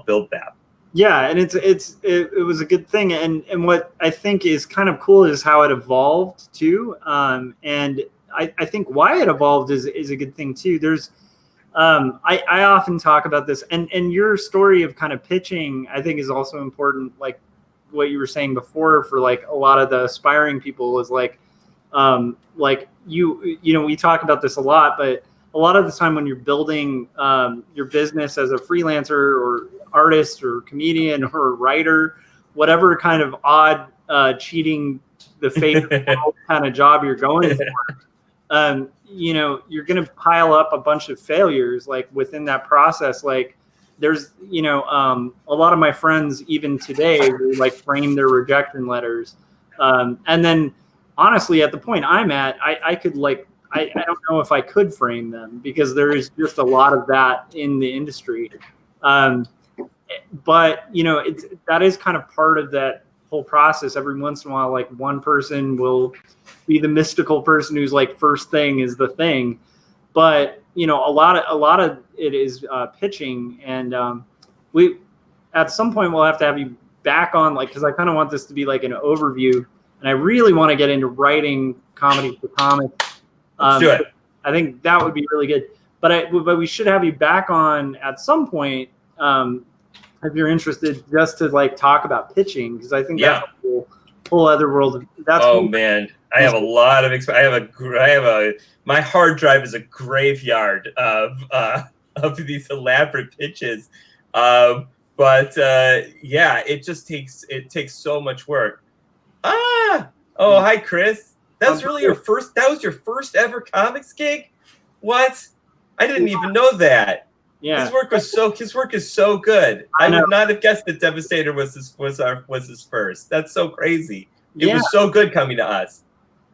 build that. Yeah, and it was a good thing, and what I think is kind of cool is how it evolved too. And I think why it evolved is a good thing too. There's I often talk about this, and your story of kind of pitching, I think, is also important. Like what you were saying before, for like a lot of the aspiring people, is like we talk about this a lot, but a lot of the time when you're building your business as a freelancer or artist or comedian or writer, whatever kind of odd cheating the fate kind of job you're going for, you're going to pile up a bunch of failures like within that process. Like there's, a lot of my friends even today who like frame their rejection letters. And then honestly, at the point I'm at, I could like, I don't know if I could frame them because there is just a lot of that in the industry. But that is kind of part of that whole process. Every once in a while, like one person will be the mystical person who's like first thing is the thing. But a lot of it is pitching, and we at some point we'll have to have you back on, like, because I kind of want this to be like an overview, and I really want to get into writing comedy for comics. Let's do it. I think that would be really good. But we should have you back on at some point if you're interested, just to like talk about pitching, because I think that's a whole other world. Man, I have a lot of experience. My hard drive is a graveyard of these elaborate pitches. It just takes so much work. Hi Chris. That was your first ever comics gig? What? I didn't even know that. Yeah. His work is so good. I would not have guessed that Devastator was his first. That's so crazy. It was so good coming to us.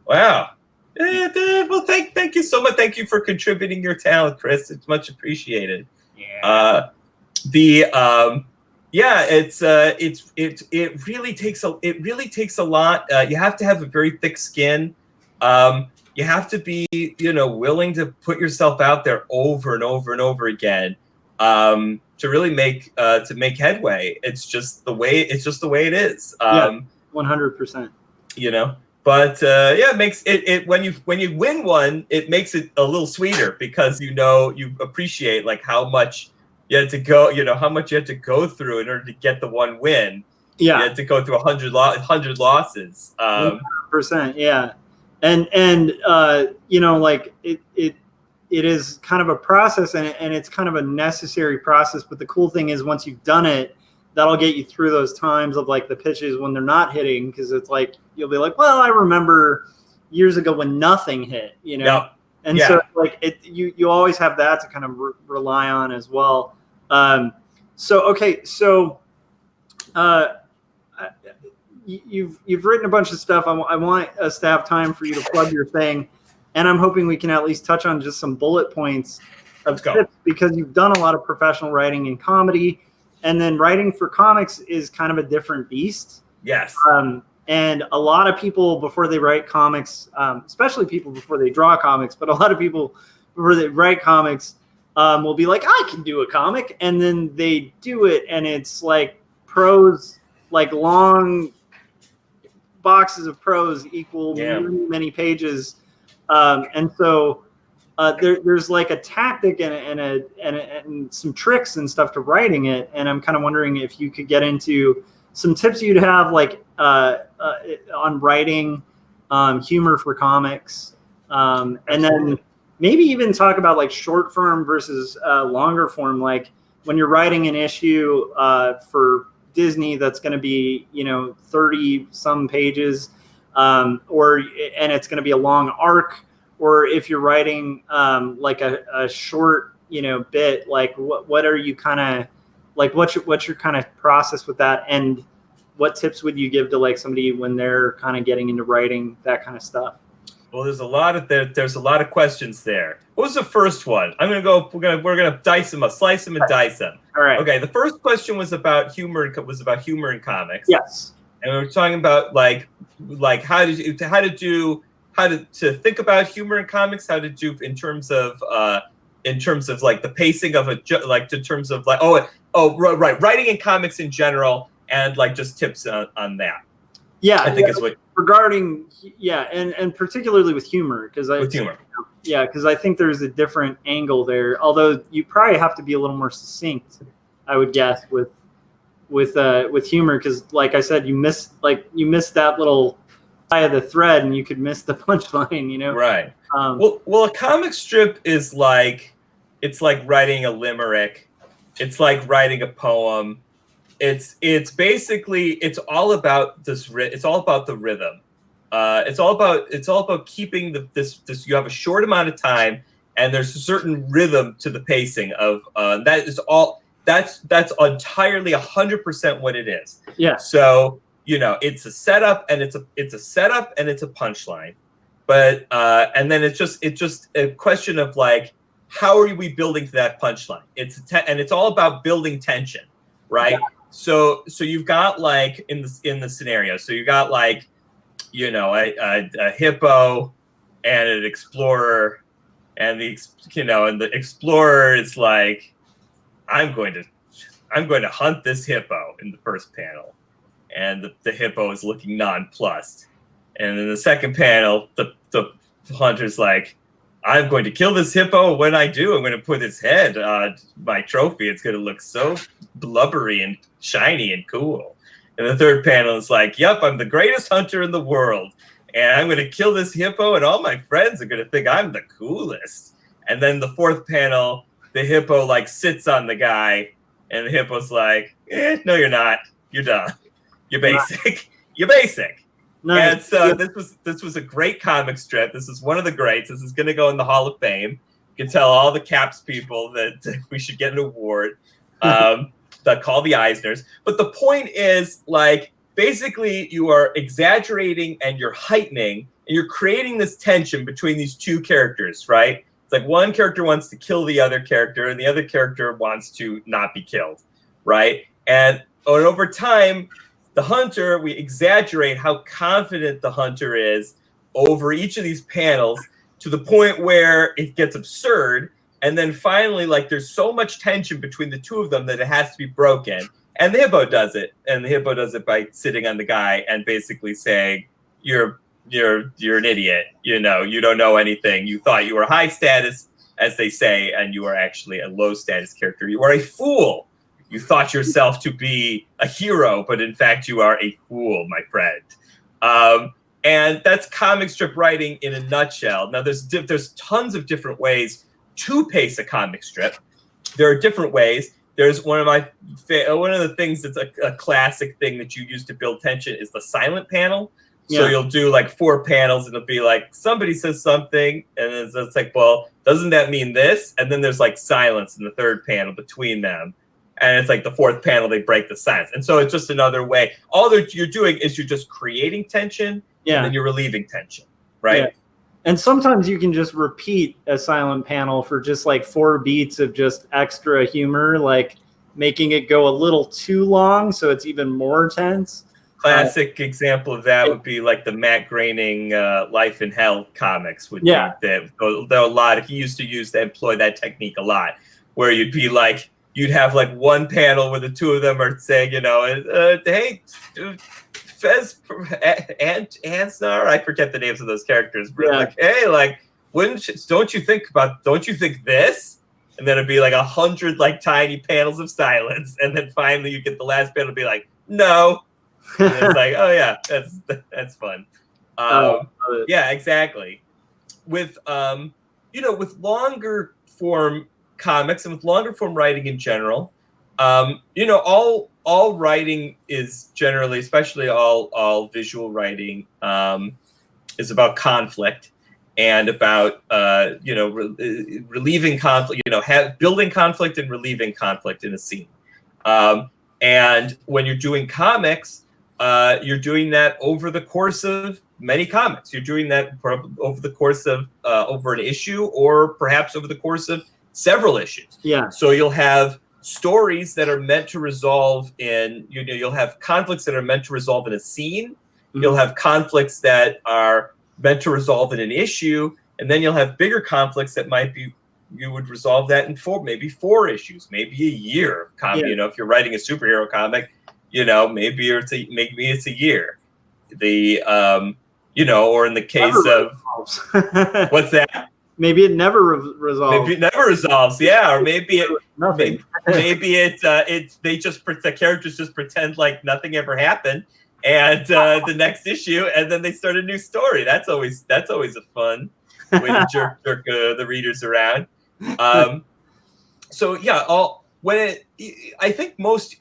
Wow. Well, thank you so much. Thank you for contributing your talent, Chris. It's much appreciated. Yeah. It really takes a lot. You have to have a very thick skin. You have to be, willing to put yourself out there over and over and over again. to really make headway. It's just the way it is. 100%. You know, but it makes it when you win one, it makes it a little sweeter because you appreciate like how much you had to go, how much you had to go through in order to get the one win. Yeah, you had to go through 100 losses. 100%. Yeah, and like it is kind of a process, and it's kind of a necessary process. But the cool thing is, once you've done it, that'll get you through those times of like the pitches when they're not hitting, because it's like you'll be like, well, I remember years ago when nothing hit, Yep. And so like you always have that to kind of rely on as well. You've written a bunch of stuff. I want us to have time for you to plug your thing. And I'm hoping we can at least touch on just some bullet points of tips, because you've done a lot of professional writing in comedy, and then writing for comics is kind of a different beast. Yes. And a lot of people before they write comics, especially people before they draw comics, but a lot of people before they write comics will be like, I can do a comic. And then they do it, and it's like prose, like long boxes of prose equal many pages. And so there's like a tactic and some tricks and stuff to writing it. And I'm kind of wondering if you could get into some tips you'd have like on writing humor for comics. And then maybe even talk about like short form versus longer form. Like when you're writing an issue for Disney that's going to be 30 some pages, and it's going to be a long arc, or if you're writing like a short bit, like what are you kind of like, what's your kind of process with that, and what tips would you give to like somebody when they're kind of getting into writing that kind of stuff? Well, there's a lot of questions there. What was the first one? We're gonna dice them up, slice them and dice them. All right. Okay. The first question was about humor in comics. Yes. And we were talking about like how to think about humor in comics, how to do in terms of like the pacing of in terms of like writing in comics in general, and like just tips on that. Yeah, I think is what regarding and particularly with humor, because I think there's a different angle there. Although you probably have to be a little more succinct, I would guess, with humor, because like I said, you miss that little eye of the thread, and you could miss the punchline. Right. Well, a comic strip is it's like writing a limerick. It's like writing a poem. It's basically, it's all about this. It's all about the rhythm. It's all about keeping this. You have a short amount of time, and there's a certain rhythm to the pacing of that is all. That's entirely 100% what it is. Yeah. So it's a setup, and it's a setup, and it's a punchline, but and then it's just a question of like, how are we building to that punchline? And it's all about building tension, right? Yeah. So you've got like in the scenario, so you got like a hippo and an explorer, and the explorer is like, I'm going to hunt this hippo in the first panel, and the hippo is looking nonplussed, and in the second panel the hunter's like, I'm going to kill this hippo. When I do, I'm going to put its head on my trophy. It's going to look so blubbery and shiny and cool. And the third panel is like, yep, I'm the greatest hunter in the world, and I'm going to kill this hippo, and all my friends are going to think I'm the coolest. And then the fourth panel, the hippo like sits on the guy, and the hippo's like, no, you're not. You're dumb. You're basic. You're basic. Nice. And so this was a great comic strip. This is one of the greats. This is going to go in the Hall of Fame. You can tell all the Caps people that we should get an award. That call the Eisners. But the point is, like, basically you are exaggerating and you're heightening, and you're creating this tension between these two characters, right? It's like one character wants to kill the other character, and the other character wants to not be killed, right? And over time, the hunter, we exaggerate how confident the hunter is over each of these panels, to the point where it gets absurd, And then finally, like, there's so much tension between the two of them that it has to be broken. And the hippo does it. And the hippo does it by sitting on the guy and basically saying, you're an idiot. You know, you don't know anything. You thought you were high status, as they say, and you are actually a low status character. You are a fool. You thought yourself to be a hero, but in fact you are a fool, my friend. And that's comic strip writing in a nutshell. Now there's tons of different ways to pace a comic strip. There are different ways. There's one of the things that's a classic thing that you use to build tension is the silent panel. So you'll do like 4 panels and it'll be like somebody says something and it's like, well, doesn't that mean this? And then there's like silence in the 3rd panel between them. And it's like the 4th panel, they break the silence. And so it's just another way. All that you're doing is you're just creating tension and then you're relieving tension, right? Yeah. And sometimes you can just repeat a silent panel for just like 4 beats of just extra humor, like making it go a little too long so it's even more tense. Classic example of that would be like the Matt Groening Life in Hell comics. He used to employ that technique a lot, where you'd be like, you'd have like one panel where the two of them are saying, you know, hey, Fez and Ansar, I forget the names of those characters, but like, hey, like, don't you think this? And then it'd be like 100 like tiny panels of silence, and then finally you get the last panel to be like, no. And it's like, oh yeah, that's fun. Yeah, exactly. With with longer form comics and with longer form writing in general, all writing is generally, especially all visual writing, is about conflict and about relieving conflict. Building conflict and relieving conflict in a scene. And when you're doing comics, you're doing that over the course of many comics. You're doing that over the course of over an issue, or perhaps over the course of several issues. Yeah. So you'll have stories that are meant to resolve in, you'll have conflicts that are meant to resolve in a scene. Mm-hmm. You'll have conflicts that are meant to resolve in an issue, and then you'll have bigger conflicts that might be, you would resolve that in 4 issues, maybe a year. If you're writing a superhero comic, maybe it's a year. Or in the case of what's that? Maybe it never resolves. Maybe it never resolves. Yeah, or maybe it nothing. maybe the characters just pretend like nothing ever happened, and the next issue, and then they start a new story. That's always a fun way to jerk the readers around. I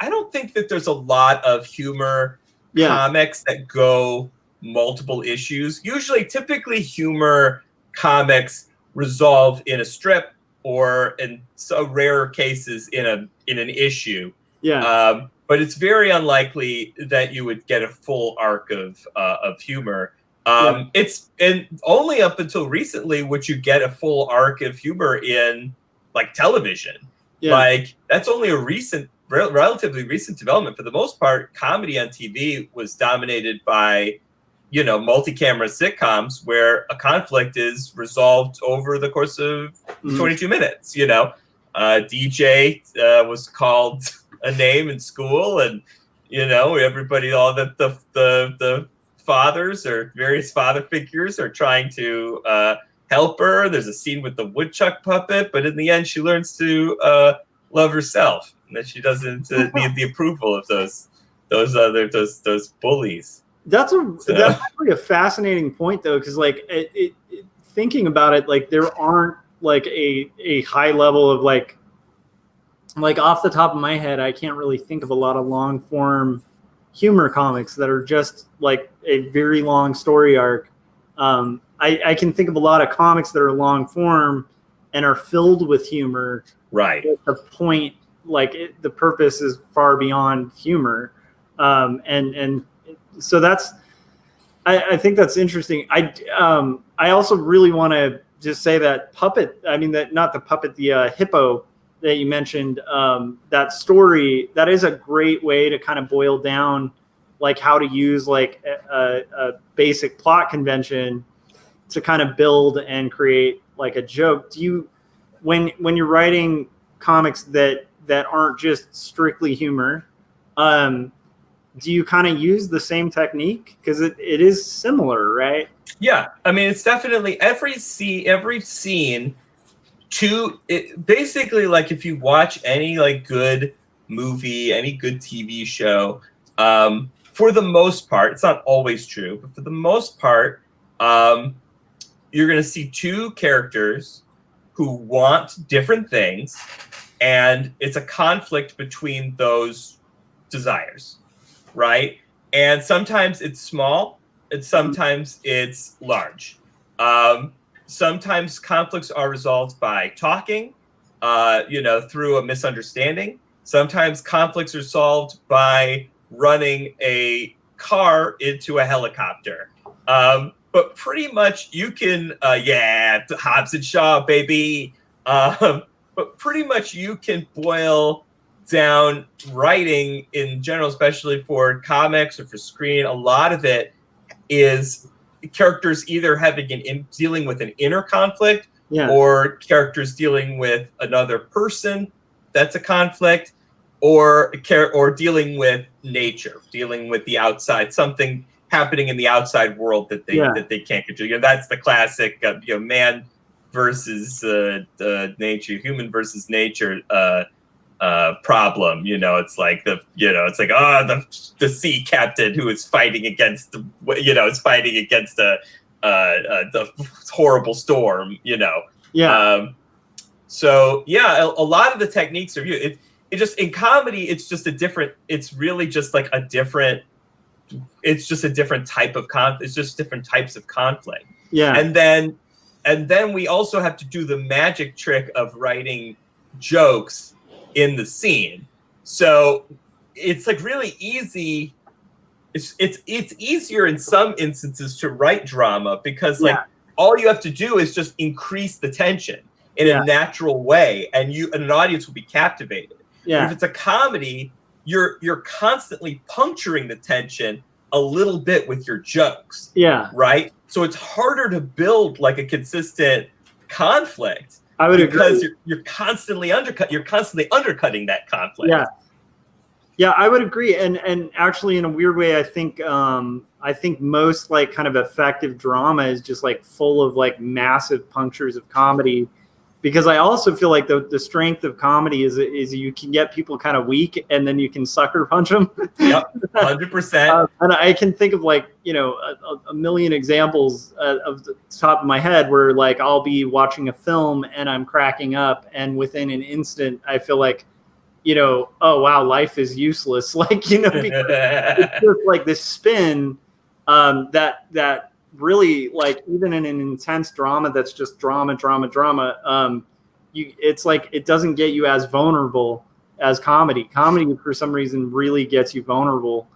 don't think that there's a lot of humor comics that go multiple issues. Typically humor comics resolve in a strip, or in so rarer cases in an issue. Yeah. But it's very unlikely that you would get a full arc of humor. It's only up until recently would you get a full arc of humor in like television. Yeah. Like that's only a relatively recent development. For the most part, comedy on TV was dominated by multi-camera sitcoms where a conflict is resolved over the course of 22 minutes. DJ was called a name in school, and everybody, all the fathers or various father figures are trying to help her. There's a scene with the woodchuck puppet, but in the end she learns to love herself, and that she doesn't need the approval of those bullies. That's actually a fascinating point, though, because like thinking about it, like there aren't like a high level of like off the top of my head, I can't really think of a lot of long form humor comics that are just like a very long story arc. I can think of a lot of comics that are long form and are filled with humor. Right. The point, the purpose is far beyond humor, and so I think that's interesting. I also really want to just say that the hippo that you mentioned, that story, that is a great way to kind of boil down like how to use like a basic plot convention to kind of build and create like a joke. when you're writing comics that aren't just strictly humor, do you kind of use the same technique? Because it is similar, right? Yeah, I mean, it's definitely every scene. Basically, like if you watch any like good movie, any good TV show, for the most part, it's not always true, but for the most part, you're going to see two characters who want different things, and it's a conflict between those desires, right? And sometimes it's small, and sometimes it's large. Sometimes conflicts are resolved by talking, through a misunderstanding. Sometimes conflicts are solved by running a car into a helicopter. But pretty much you can, Hobbs and Shaw, baby. But pretty much you can boil down writing in general, especially for comics or for screen. A lot of it is characters either dealing with an inner conflict, or characters dealing with another person that's a conflict, or dealing with nature, dealing with the outside, something happening in the outside world that they can't control. That's the classic man versus nature, human versus nature problem. It's like the sea captain who is fighting against the horrible storm. A lot of the techniques are it just in comedy. It's just a different. It's really just like a different. It's just a different type of It's just different types of conflict. Yeah, and then we also have to do the magic trick of writing jokes in the scene. So it's like really easy. It's easier in some instances to write drama because all you have to do is just increase the tension in a natural way, and an audience will be captivated. Yeah. But if it's a comedy, you're constantly puncturing the tension a little bit with your jokes. Yeah. Right? So it's harder to build like a consistent conflict. I would agree. Because you're constantly undercutting that conflict. Yeah. Yeah, I would agree. And actually in a weird way, I think most like kind of effective drama is just like full of like massive punctures of comedy. Because I also feel like the strength of comedy is you can get people kind of weak and then you can sucker punch them. Yep, 100%. And I can think of like, a million examples of the top of my head where like I'll be watching a film and I'm cracking up, and within an instant I feel like, oh wow, life is useless. Like, because it's just like this spin that really, like, even in an intense drama that's just drama, it's like it doesn't get you as vulnerable as comedy. Comedy for some reason really gets you vulnerable,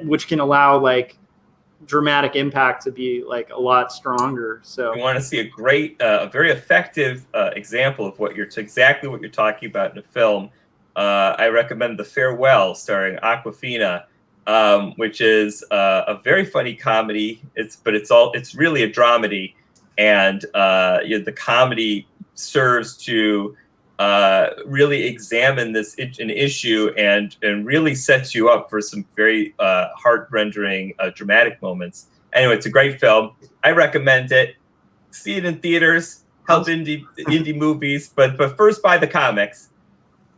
which can allow like dramatic impact to be like a lot stronger. So you want to see a great, a very effective example of exactly what you're talking about in a film. I recommend The Farewell, starring Awkwafina, which is a very funny comedy. It's really a dramedy, and the comedy serves to really examine an issue and really sets you up for some very heart-rendering dramatic moments. Anyway, it's a great film. I recommend it. See it in theaters. Help indie movies, but first buy the comics.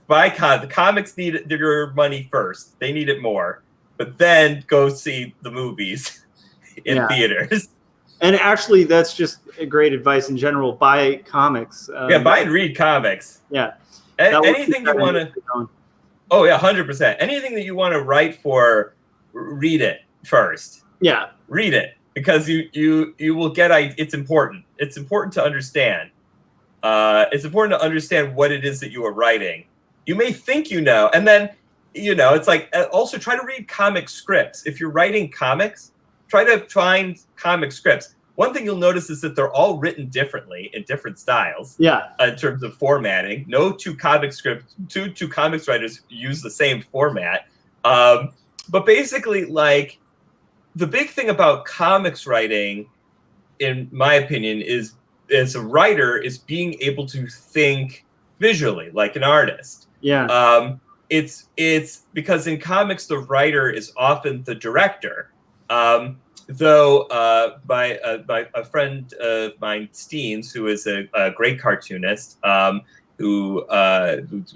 The comics need your money first. They need it more. But then go see the movies in theaters. And actually, that's just a great advice in general. Buy comics. Buy and read comics. Yeah. Anything you want to. Oh yeah, 100%. Anything that you want to write for, read it first. Yeah. Read it, because you will get. It's important. It's important to understand. It's important to understand what it is that you are writing. You may think and then. It's like, also try to read comic scripts. If you're writing comics, try to find comic scripts. One thing you'll notice is that they're all written differently in different styles. Yeah. In terms of formatting, no two comics writers use the same format. But basically, like, the big thing about comics writing, in my opinion, is as a writer is being able to think visually like an artist. Yeah. It's because in comics the writer is often the director. Though by a friend of mine, Steens, who is a great cartoonist, who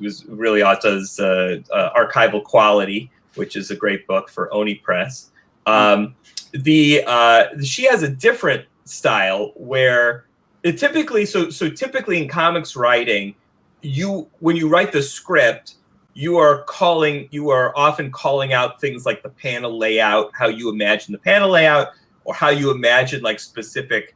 was really does Archival Quality, which is a great book for Oni Press. She has a different style where it typically typically in comics writing, when you write the script, you are often calling out things like the panel layout, how you imagine the panel layout, or how you imagine like specific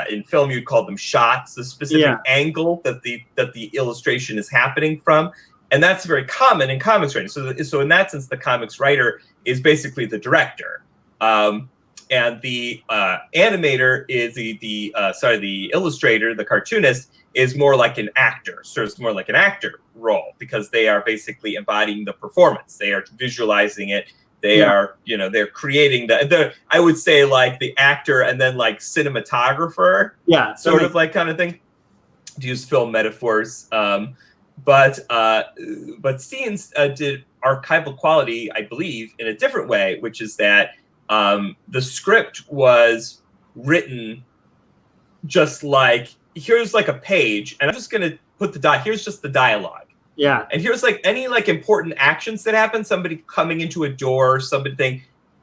in film you'd call them shots, the specific angle that the illustration is happening from, and that's very common in comics writing. So in that sense, the comics writer is basically the director, and the animator is the illustrator, the cartoonist is more like an actor, so it's more like an actor role because they are basically embodying the performance. They are visualizing it. They are, they're creating the I would say like the actor and then like cinematographer, sort of like kind of thing, to use film metaphors. But Steens did Archival Quality, I believe, in a different way, which is that the script was written just like, here's like a page, and I'm just going to put here's just the dialogue. Yeah. And here's like any like important actions that happen, somebody coming into a door, something,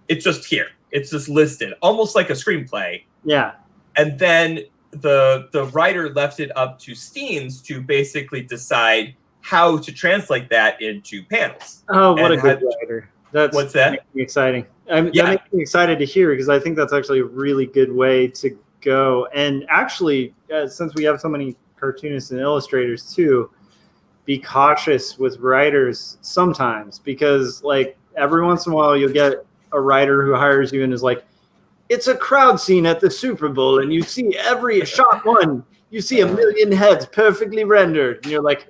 it's just here. It's just listed, almost like a screenplay. Yeah. And then the writer left it up to Steens to basically decide how to translate that into panels. Oh, what a good writer. What's that? Makes me exciting. That makes me excited to hear, because I think that's actually a really good way to go. And actually, since we have so many cartoonists and illustrators too, be cautious with writers sometimes, because like every once in a while you'll get a writer who hires you and is like, it's a crowd scene at the Super Bowl, and you see every shot one, you see 1 million heads perfectly rendered, and you're like,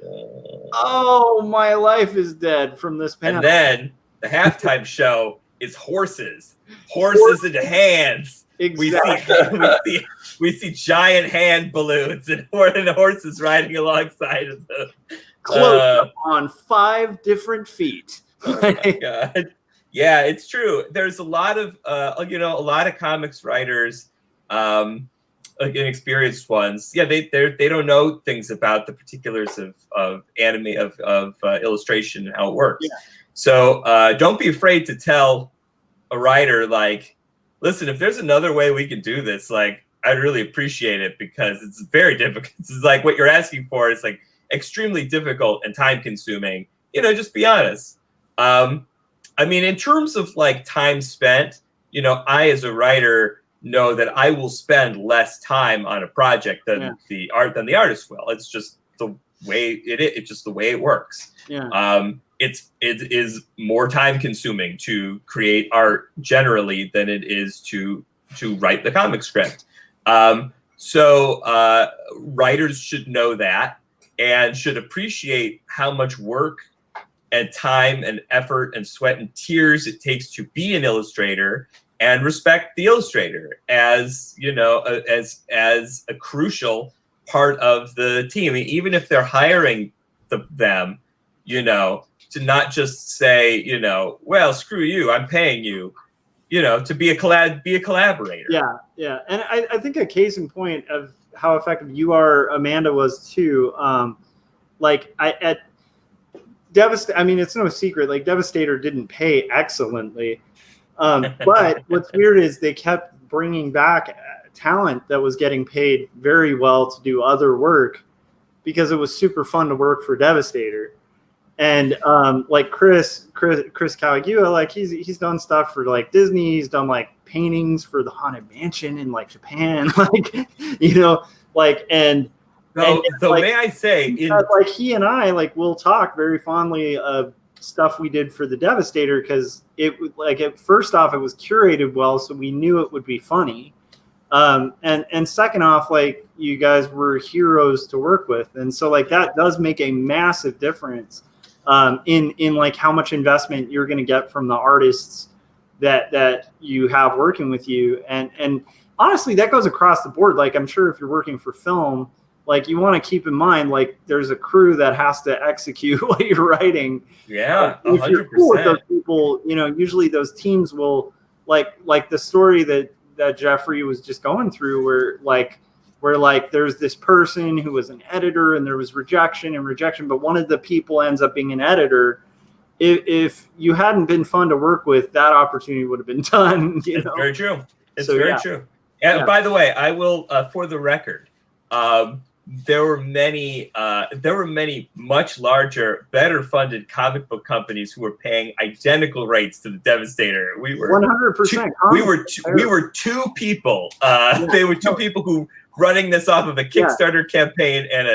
oh, my life is dead from this panel. And then the halftime show is horses and hands. Exactly. We see giant hand balloons and horses riding alongside of them. Close up on 5 different feet. Oh my God. Yeah, it's true. There's a lot of comics writers, inexperienced ones. Yeah, they don't know things about the particulars of anime of illustration and how it works. Yeah. So don't be afraid to tell a writer, like, listen, if there's another way we can do this, like, I'd really appreciate it, because it's very difficult. It's like what you're asking for is like extremely difficult and time consuming. Just be honest. I mean, in terms of like time spent, I as a writer know that I will spend less time on a project than the artist will. It's just the way it's just the way it works. Yeah. It is more time consuming to create art generally than it is to write the comic script. So writers should know that and should appreciate how much work and time and effort and sweat and tears it takes to be an illustrator, and respect the illustrator as as a crucial part of the team. I mean, even if they're hiring them, to not just say, well, screw you, I'm paying you, to be a collaborator. Yeah. And I think a case in point of how effective you are, Amanda, was too. I mean, it's no secret, like Devastator didn't pay excellently. But what's weird is they kept bringing back talent that was getting paid very well to do other work, because it was super fun to work for Devastator. And like Chris Kawagua, like he's done stuff for like Disney. He's done like paintings for the Haunted Mansion in like Japan, May I say, like he and I will talk very fondly of stuff we did for the Devastator, because first off, it was curated well, so we knew it would be funny, and second off, like, you guys were heroes to work with, and so like that does make a massive difference in like how much investment you're going to get from the artists that you have working with you, and honestly, that goes across the board. Like, I'm sure if you're working for film, like, you want to keep in mind, like, there's a crew that has to execute what you're writing. Yeah, 100%. If you're cool with those people, you know, usually those teams will, like the story that Geoffrey was just going through, where there's this person who was an editor and there was rejection, but one of the people ends up being an editor. If you hadn't been fun to work with, that opportunity would have been done. You know? Very true. It's very true. And by the way, I will, for the record, there were many much larger, better funded comic book companies who were paying identical rates to the Devastator. We were 100%. We were two people. They were two people who running this off of a Kickstarter campaign and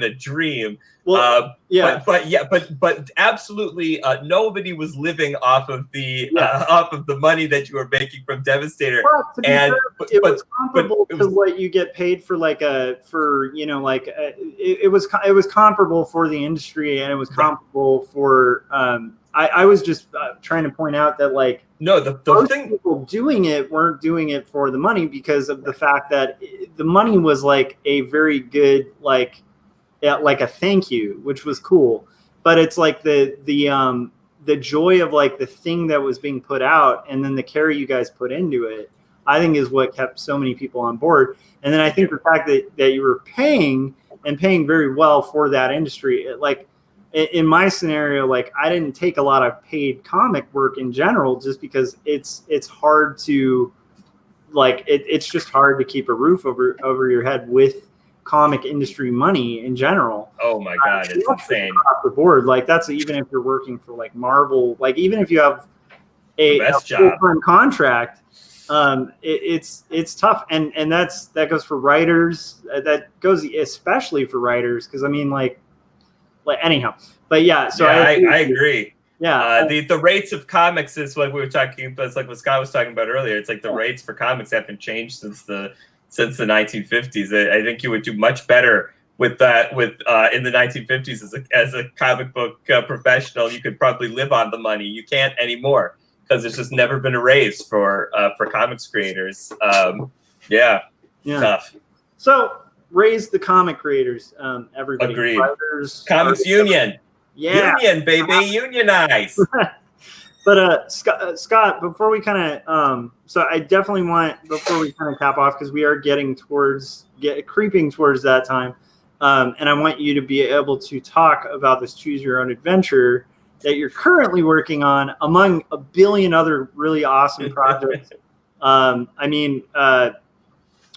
a dream. Well, but absolutely nobody was living off of the money that you were making from Devastator. It was comparable to what you get paid for, it was comparable for the industry, and it was comparable for. I was just trying to point out that most people doing it weren't doing it for the money, because of the fact that the money was like a very good like a thank you, which was cool. But it's like the joy of like the thing that was being put out, and then the care you guys put into it, I think is what kept so many people on board. And then I think the fact that you were paying very well for that industry, in my scenario, like, I didn't take a lot of paid comic work in general, just because it's hard to it's just hard to keep a roof over your head with comic industry money in general. Oh my God, it's insane off the board. Like, that's even if you're working for like Marvel, like even if you have a full-time contract, it's tough, and that goes for writers. That goes especially for writers, because I mean, anyhow. But yeah, so I agree. Yeah, the rates of comics is what we were talking about. It's like what Scott was talking about earlier. It's like the rates for comics haven't changed since the 1950s. I think you would do much better with that. In the 1950s, as a comic book professional, you could probably live on the money. You can't anymore, because there's just never been a raise for comics creators. Tough. So raise the comic creators, everybody. Agreed. Writers, Comics union. Yeah. Union, baby, unionize. But Scott, before we kind of, so I definitely want, before we kind of cap off, because we are creeping towards that time, and I want you to be able to talk about this Choose Your Own Adventure that you're currently working on, among a billion other really awesome projects. I mean,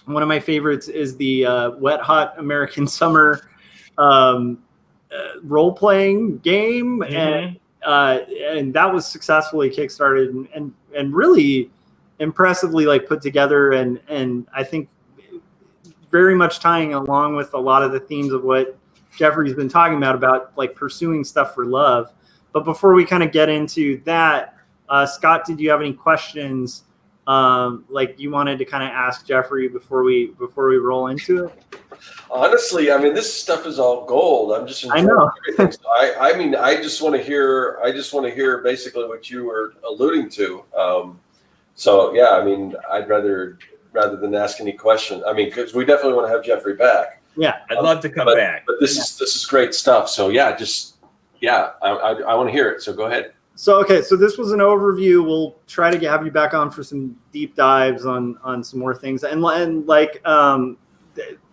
one of my favorites is the Wet Hot American Summer role-playing game, Mm-hmm. and that was successfully kickstarted and really impressively put together, and I think very much tying along with a lot of the themes of what Geoffrey's been talking about pursuing stuff for love. But before we kind of get into that, Scott, did you have any questions you wanted to kind of ask Geoffrey before we roll into it? Honestly, I mean, this stuff is all gold. I'm just enjoying everything. So I mean, I just want to hear basically what you were alluding to. So yeah, I mean, I'd rather than ask any question. I mean, because we definitely want to have Geoffrey back. Yeah, I'd love to come back. But this is great stuff. So yeah, I want to hear it. So go ahead. So this was an overview. We'll try to have you back on for some deep dives on some more things. And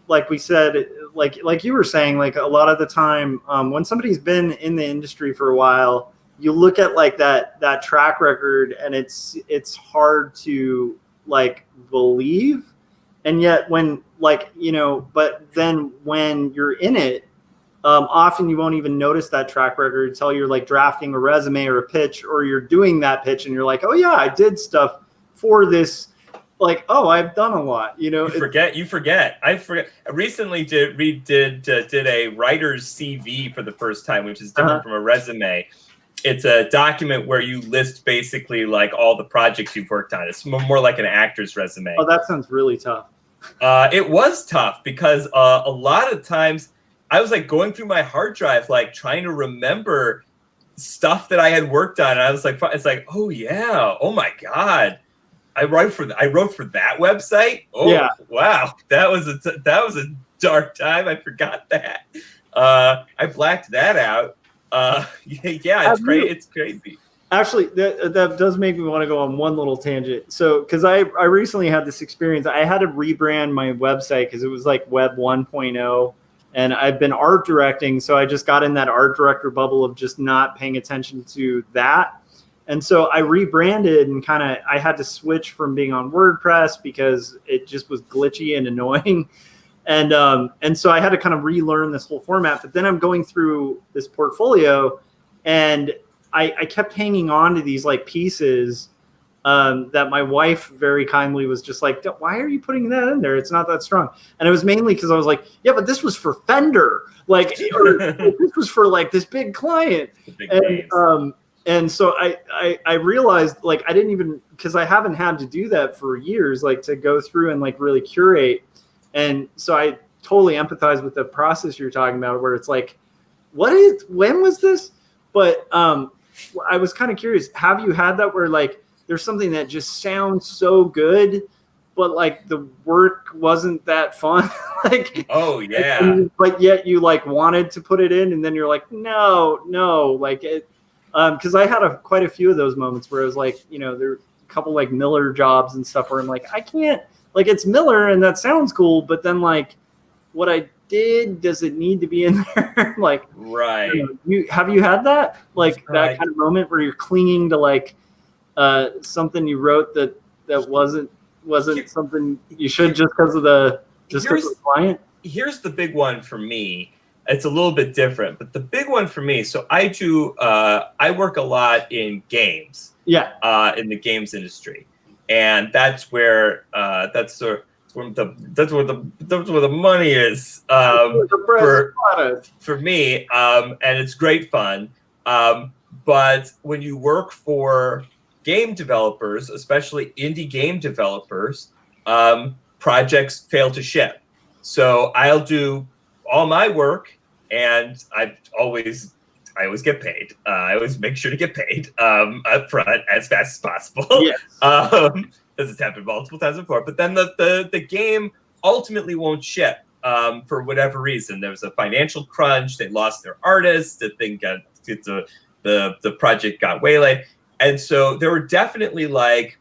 like we said, like you were saying, a lot of the time, when somebody's been in the industry for a while, you look at that track record, and it's hard to believe. And yet but then when you're in it, often you won't even notice that track record until you're drafting a resume or a pitch, or you're doing that pitch and you're like, oh yeah, I did stuff for this. I've done a lot, You forget. I recently did a writer's CV for the first time, which is different from a resume. It's a document where you list basically all the projects you've worked on. It's more like an actor's resume. Oh, that sounds really tough. It was tough because a lot of times I was going through my hard drive, trying to remember stuff that I had worked on. And I was it's oh yeah, oh my God. I wrote for that website. Oh yeah. Wow, that was a dark time. I forgot that. I blacked that out. Yeah, it's crazy. Actually, that does make me want to go on one little tangent. So, because I recently had this experience, I had to rebrand my website because it was like Web 1.0, and I've been art directing, so I just got in that art director bubble of just not paying attention to that. And so I rebranded and I had to switch from being on WordPress because it just was glitchy and annoying. And so I had to kind of relearn this whole format. But then I'm going through this portfolio, and I kept hanging on to these like pieces that my wife very kindly was just like, why are you putting that in there? It's not that strong. And it was mainly because I was like, yeah, but this was for Fender, like, or this was for like this big client. And so I realized, like, I didn't even, because I haven't had to do that for years, like to go through and like really curate. And so I totally empathize with the process you're talking about, where it's like, when was this? But I was kind of curious, have you had that where like there's something that just sounds so good, but like the work wasn't that fun? Like, oh yeah, but yet you like wanted to put it in, and then you're like, no, like it. Because I had quite a few of those moments where it was like, there are a couple like Miller jobs and stuff where I'm like, I can't, like, it's Miller and that sounds cool, but then like what I did, does it need to be in there? Like, right. Have you had that, like that kind of moment where you're clinging to like something you wrote that wasn't something you should, just because of the client? Here's the big one for me. It's a little bit different, but the big one for me. So I work a lot in games. Yeah. In the games industry, and that's where the money is for me, and it's great fun. But when you work for game developers, especially indie game developers, projects fail to ship. So I'll do all my work, and I always get paid. I always make sure to get paid up front as fast as possible. Yes. This has happened multiple times before. But then the game ultimately won't ship for whatever reason. There was a financial crunch. They lost their artist. The project got waylaid. And so there were definitely, like,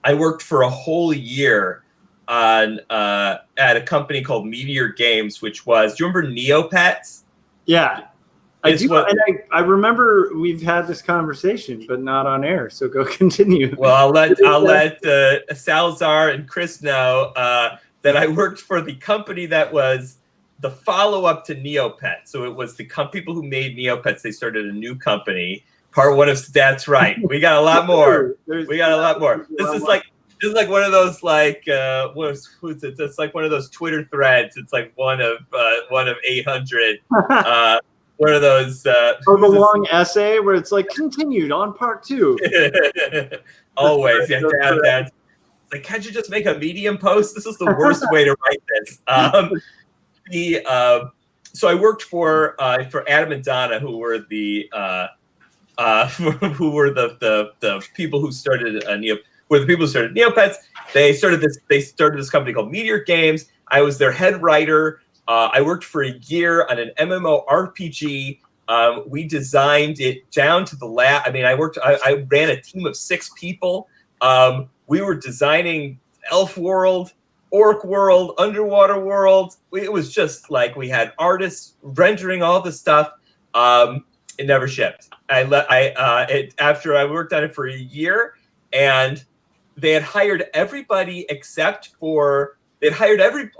I worked for a whole year on at a company called Meteor Games, which was, do you remember Neopets? Yeah, I do. And I remember we've had this conversation, but not on air. So go continue. Well, I'll let Salazar and Chris know that I worked for the company that was the follow-up to Neopets. So it was the people who made Neopets. They started a new company. Part one of that's right. We got a lot more. We got a lot more. This is like one of those, like, who's it? It's like one of those Twitter threads. It's like one of 800. One of those. Or the long essay where it's like continued on part 2. Always, yeah. That's like, can't you just make a Medium post? This is the worst way to write this. So I worked for Adam and Donna, who were the people who started Neopets. They started this company called Meteor Games. I was their head writer. I worked for a year on an MMO RPG. We designed it down to the lab. I mean, I ran a team of 6 people. We were designing Elf World, Orc World, Underwater World. It was just like, we had artists rendering all the stuff. It never shipped. After I worked on it for a year, and they had hired everybody except for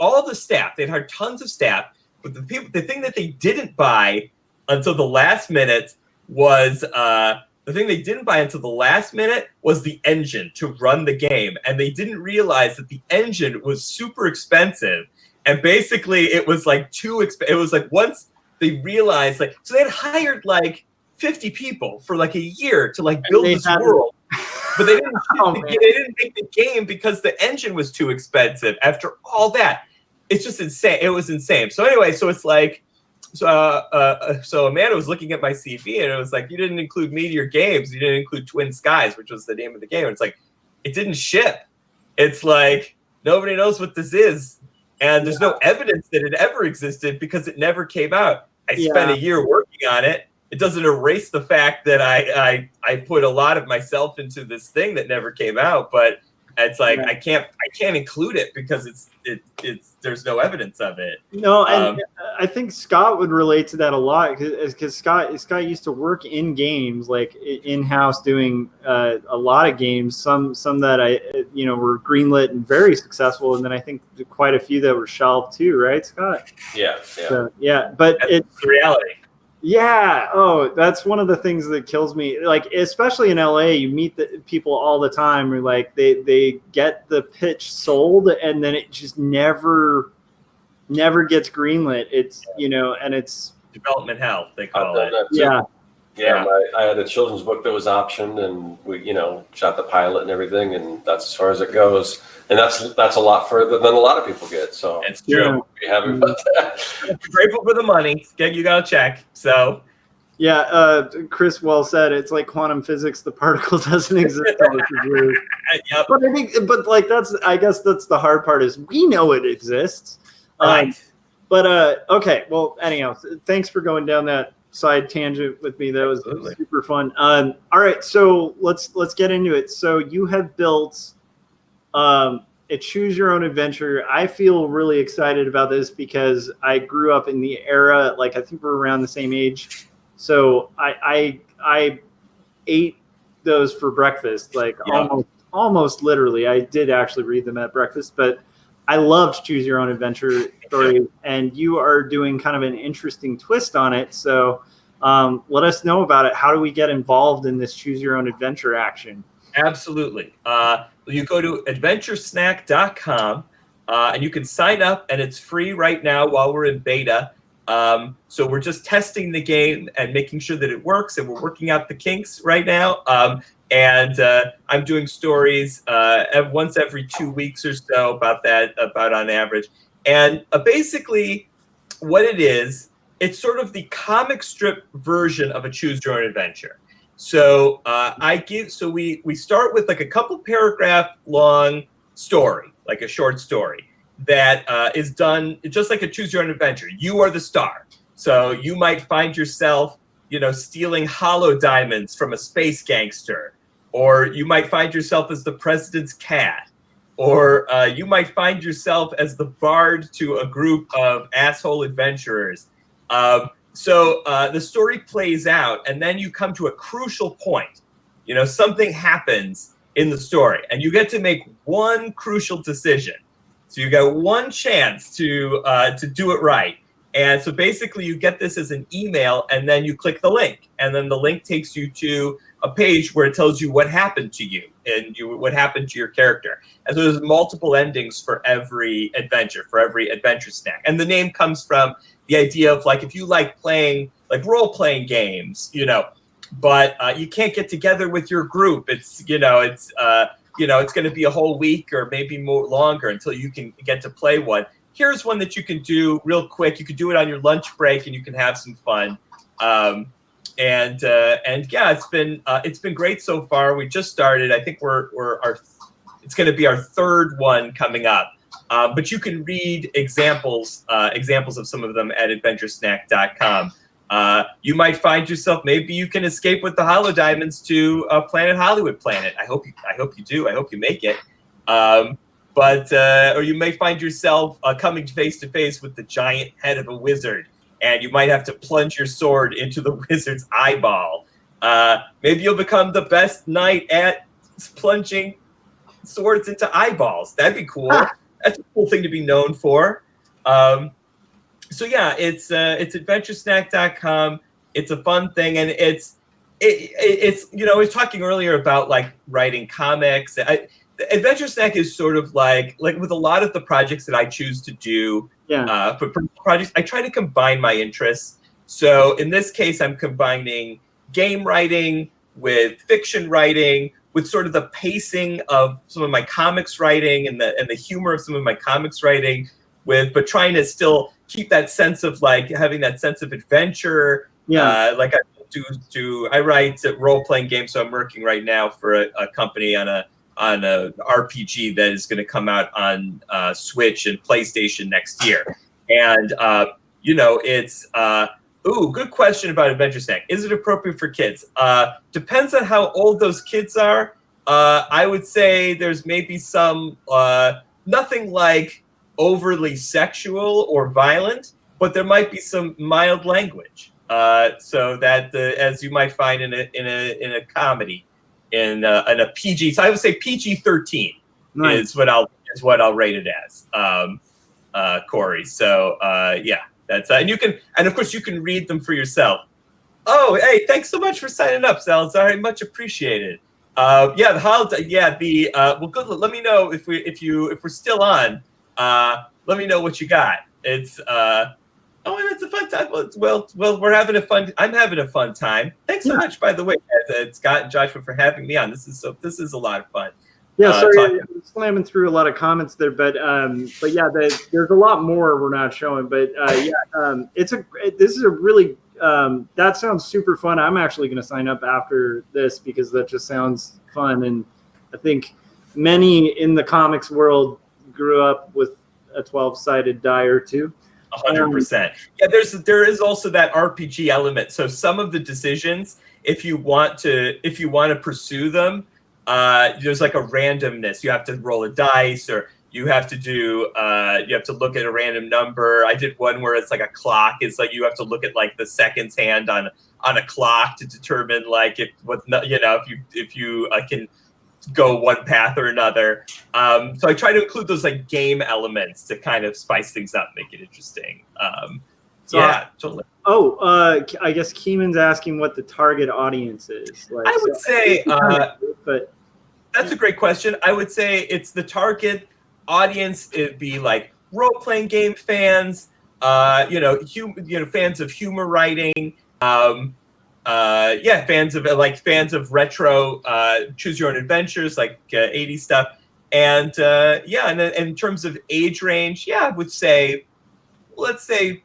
all the staff. They'd hired tons of staff, but the thing that they didn't buy until the last minute was the engine to run the game, and they didn't realize that the engine was super expensive. And basically, it was like it was like, once they realized, like, so they had hired like 50 people for like a year to like build this world. But they didn't, they didn't make the game because the engine was too expensive. After all that, it's just insane. It was insane. So anyway, so it's like, so Amanda was looking at my CV, and it was like, you didn't include Meteor Games. You didn't include Twin Skies, which was the name of the game. And it's like, it didn't ship. It's like nobody knows what this is, and there's no evidence that it ever existed because it never came out. I spent a year working on it. It doesn't erase the fact that I put a lot of myself into this thing that never came out, but it's like I can't include it because it's there's no evidence of it. No, and I think Scott would relate to that a lot because Scott used to work in games, like in-house doing a lot of games. Some that were greenlit and very successful, and then I think quite a few that were shelved too, right, Scott? Yeah. So, but it's the reality. Yeah. Oh, that's one of the things that kills me. Like, especially in LA, you meet the people all the time who like they get the pitch sold and then it just never gets greenlit. It's and it's development hell, they call it. Yeah. I had a children's book that was optioned, and we shot the pilot and everything, and that's as far as it goes. And that's a lot further than a lot of people get. So it's true. We haven't about that. Grateful for the money. You got to check. So Chris well said. It's like quantum physics. The particle doesn't exist. Yep. But I guess that's the hard part is we know it exists. Right. Okay. Well, anyhow, thanks for going down that side tangent with me. That was super fun. All right, so let's get into it. So you have built a choose your own adventure. I feel really excited about this because I grew up in the era, like I think we're around the same age. So I ate those for breakfast, like almost literally. I did actually read them at breakfast, but I loved choose your own adventure stories, and you are doing kind of an interesting twist on it. So let us know about it. How do we get involved in this choose your own adventure action? Absolutely. You go to adventuresnack.com and you can sign up, and it's free right now while we're in beta. So we're just testing the game and making sure that it works, and we're working out the kinks right now. And I'm doing stories once every 2 weeks or so about on average. And basically what it is, it's sort of the comic strip version of a choose your own adventure. So we start with like a couple paragraph long story, like a short story that is done just like a choose your own adventure. You are the star. So you might find yourself, stealing hollow diamonds from a space gangster, or you might find yourself as the president's cat, or you might find yourself as the bard to a group of asshole adventurers. So the story plays out, and then you come to a crucial point. Something happens in the story, and you get to make one crucial decision. So you got one chance to do it right. And so basically you get this as an email, and then you click the link, and then the link takes you to a page where it tells you what happened to you and what happened to your character. And so there's multiple endings for every adventure snack. And the name comes from the idea of like, if you like playing like role-playing games, but you can't get together with your group, it's going to be a whole week or maybe more longer until you can get to play one. Here's one that you can do real quick. You can do it on your lunch break, and you can have some fun. And it's been great so far. We just started. I think it's going to be our third one coming up. But you can read examples of some of them at adventuresnack.com. You might find yourself, maybe you can escape with the hollow diamonds to Planet Hollywood Planet. I hope you do. I hope you make it. Or you may find yourself coming face to face with the giant head of a wizard, and you might have to plunge your sword into the wizard's eyeball. Maybe you'll become the best knight at plunging swords into eyeballs. That'd be cool. That's a cool thing to be known for. It's adventuresnack.com. It's a fun thing, and it's I was talking earlier about like writing comics. Adventure Snack is sort of like with a lot of the projects that I choose to do. For projects, I try to combine my interests. So in this case, I'm combining game writing with fiction writing, with sort of the pacing of some of my comics writing and the humor of some of my comics writing, but trying to still keep that sense of like having that sense of adventure. Like I write role-playing games, so I'm working right now for a company on a a RPG that is going to come out on Switch and PlayStation next year. And it's good question about Adventure Snack. Is it appropriate for kids? Depends on how old those kids are. I would say there's maybe some nothing like overly sexual or violent, but there might be some mild language. So that as you might find in a comedy, in a PG. So I would say PG-13 is what I'll rate it as, Corey. So that's and of course you can read them for yourself. Oh, hey, thanks so much for signing up, Salazar. Much appreciated. The holiday. Yeah, good. Let me know if we're still on. Let me know what you got. It's and it's a fun time. Well, we're having a fun. I'm having a fun time. Thanks so much, by the way, Scott and Joshua, for having me on. This is a lot of fun. Yeah, sorry, I'm slamming through a lot of comments there, but yeah, there's a lot more we're not showing. But this is a really that sounds super fun. I'm actually going to sign up after this because that just sounds fun, and I think many in the comics world grew up with a 12-sided die or two. 100%. Yeah, there is also that RPG element. So some of the decisions, if you want to pursue them, there's like a randomness. You have to roll a dice, or you have to look at a random number. I did one where it's like a clock. It's like you have to look at like the seconds hand on a clock to determine like if you can go one path or another. So I try to include those like game elements to kind of spice things up, make it interesting. Totally. I guess Keeman's asking what the target audience is. I would say, but that's a great question. I would say it's the target audience. It'd be like role-playing game fans, fans of humor writing, fans of retro, choose your own adventures, like 80s stuff. And and then in terms of age range, I would say, let's say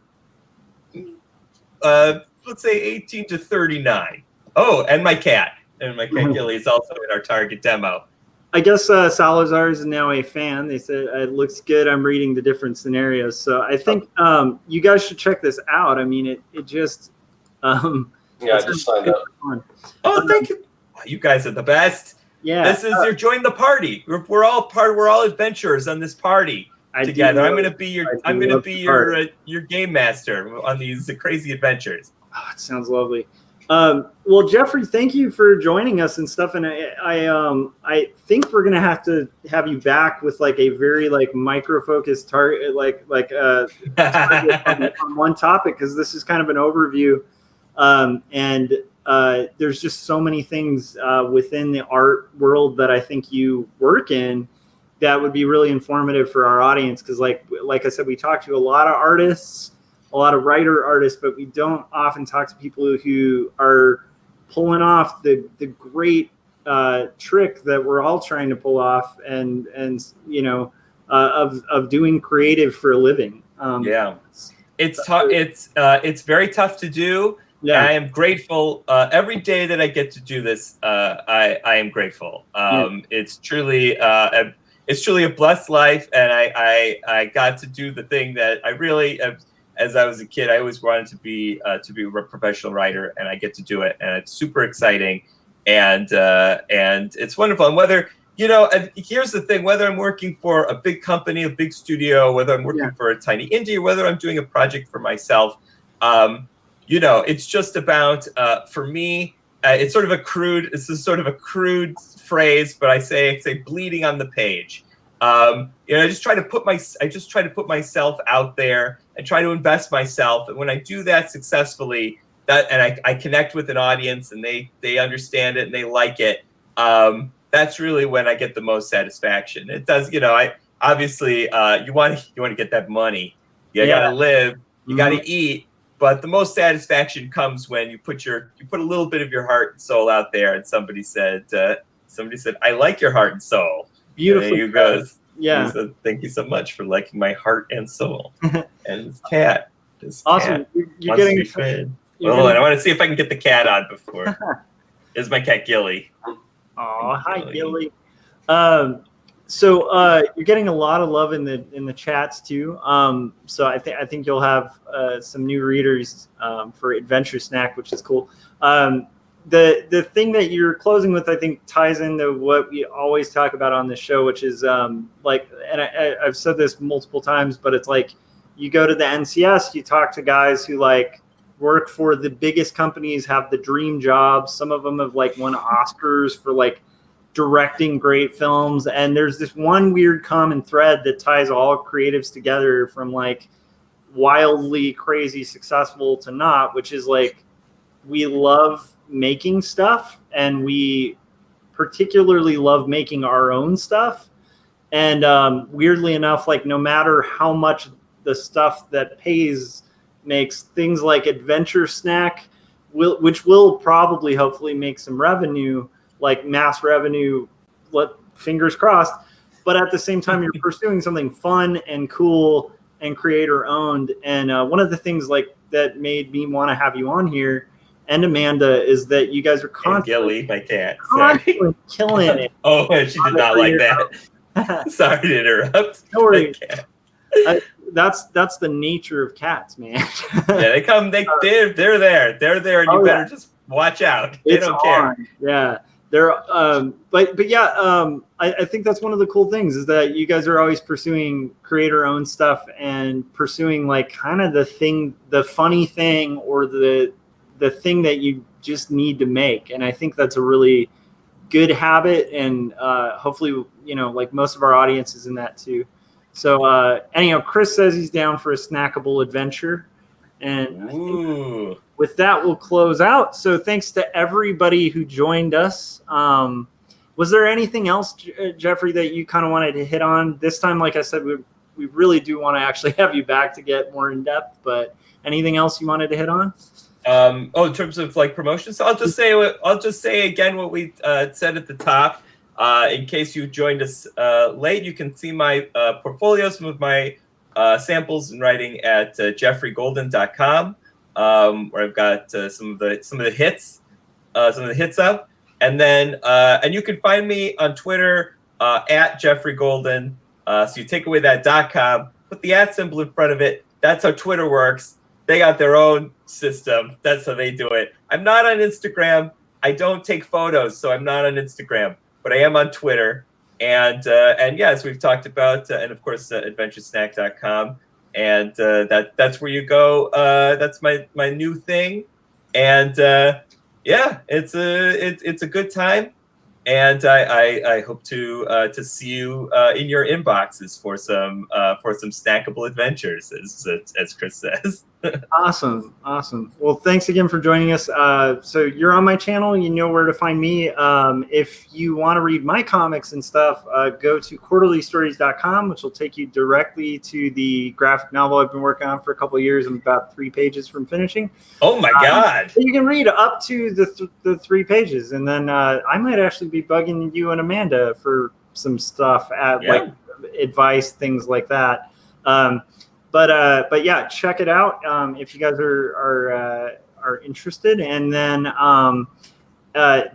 18 to 39. Oh, and my cat Gilly is also in our target demo. I guess Salazar is now a fan. They said it looks good. I'm reading the different scenarios, so I think you guys should check this out. I mean, it just I just signed up. Oh, thank you. You guys are the best. Yeah, this is your join the party. We're all adventurers on this party together. I'm going to be your game master on these crazy adventures. Oh, it sounds lovely. Well, Geoffrey, thank you for joining us and stuff. And I think we're gonna have to have you back with like a very like micro focused target, target on one topic, because this is kind of an overview. And there's just so many things within the art world that I think you work in that would be really informative for our audience. Because like I said, we talk to a lot of artists, a lot of writer artists, but we don't often talk to people who are pulling off the great trick that we're all trying to pull off, and of doing creative for a living. It's very tough to do. Yeah, I am grateful every day that I get to do this. I am grateful. It's truly a blessed life, and I got to do the thing that I really. As I was a kid, I always wanted to be a professional writer, and I get to do it, and it's super exciting, and it's wonderful. And whether here's the thing: whether I'm working for a big company, a big studio, whether I'm working for a tiny indie, or whether I'm doing a project for myself, it's just about for me. It's sort of a crude. This is sort of a crude phrase, but I say bleeding on the page. I just try to put myself out there and try to invest myself. And when I do that successfully, I connect with an audience and they understand it and they like it. That's really when I get the most satisfaction. It does, I obviously you want to get that money. You got to live, you got to eat. But the most satisfaction comes when you put a little bit of your heart and soul out there, and somebody said, "I like your heart and soul." Beautiful. And he goes, "Yeah, he said, thank you so much for liking my heart and soul." And his cat, awesome. You're getting a fan. Hold on, I want to see if I can get the cat on before. This is my cat Gilly. Oh, hi Gilly. So you're getting a lot of love in the chats too. So I think you'll have some new readers for Adventure Snack, which is cool. The thing that you're closing with, I think, ties into what we always talk about on this show, which is like, and I've said this multiple times, but it's like you go to the NCS, you talk to guys who like work for the biggest companies, have the dream jobs. Some of them have like won Oscars for like directing great films, and there's this one weird common thread that ties all creatives together, from like wildly crazy successful to not, which is like we love making stuff, and we particularly love making our own stuff. And weirdly enough, like no matter how much the stuff that pays makes, things like Adventure Snack, which will probably hopefully make some revenue, like mass revenue, fingers crossed. But at the same time, you're pursuing something fun and cool and creator owned. And one of the things like that made me want to have you on here, and Amanda, is that you guys are constantly, Gilly, my cat, constantly killing it. Oh, she did not like that. Sorry to interrupt. No worries. That's the nature of cats, man. Yeah, they come. They're there. They're there, and you better just watch out. They don't care. Yeah. They're but yeah, I think that's one of the cool things, is that you guys are always pursuing creator owned stuff and pursuing like kind of the funny thing, or the thing that you just need to make. And I think that's a really good habit, and hopefully, like most of our audience is in that too. So anyhow, Chris says he's down for a snackable adventure. And I think with that, we'll close out. So thanks to everybody who joined us. Was there anything else, Geoffrey, that you kind of wanted to hit on this time? Like I said, we really do want to actually have you back to get more in depth, but anything else you wanted to hit on? In terms of like promotions, I'll just say again what we said at the top. In case you joined us late, you can see my portfolio, some of my samples and writing at geoffreygolden.com, where I've got some of the hits up, and then and you can find me on Twitter at Geoffrey Golden. So you take away that .com, put the @ symbol in front of it. That's how Twitter works. They got their own system. That's how they do it. I'm not on Instagram. I don't take photos, so I'm not on Instagram, but I am on Twitter. And yeah, as we've talked about, and of course, adventuresnack.com, and that's where you go. That's my new thing, and yeah, it's a good time, and I hope to see you in your inboxes for some snackable adventures, as Chris says. Awesome. Well, thanks again for joining us. So you're on my channel. You know where to find me. If you want to read my comics and stuff, go to quarterlystories.com, which will take you directly to the graphic novel I've been working on for a couple of years. I'm about 3 pages from finishing. Oh my God. You can read up to the 3 pages. And then I might actually be bugging you and Amanda for some stuff like advice, things like that. But yeah, check it out if you guys are interested. And then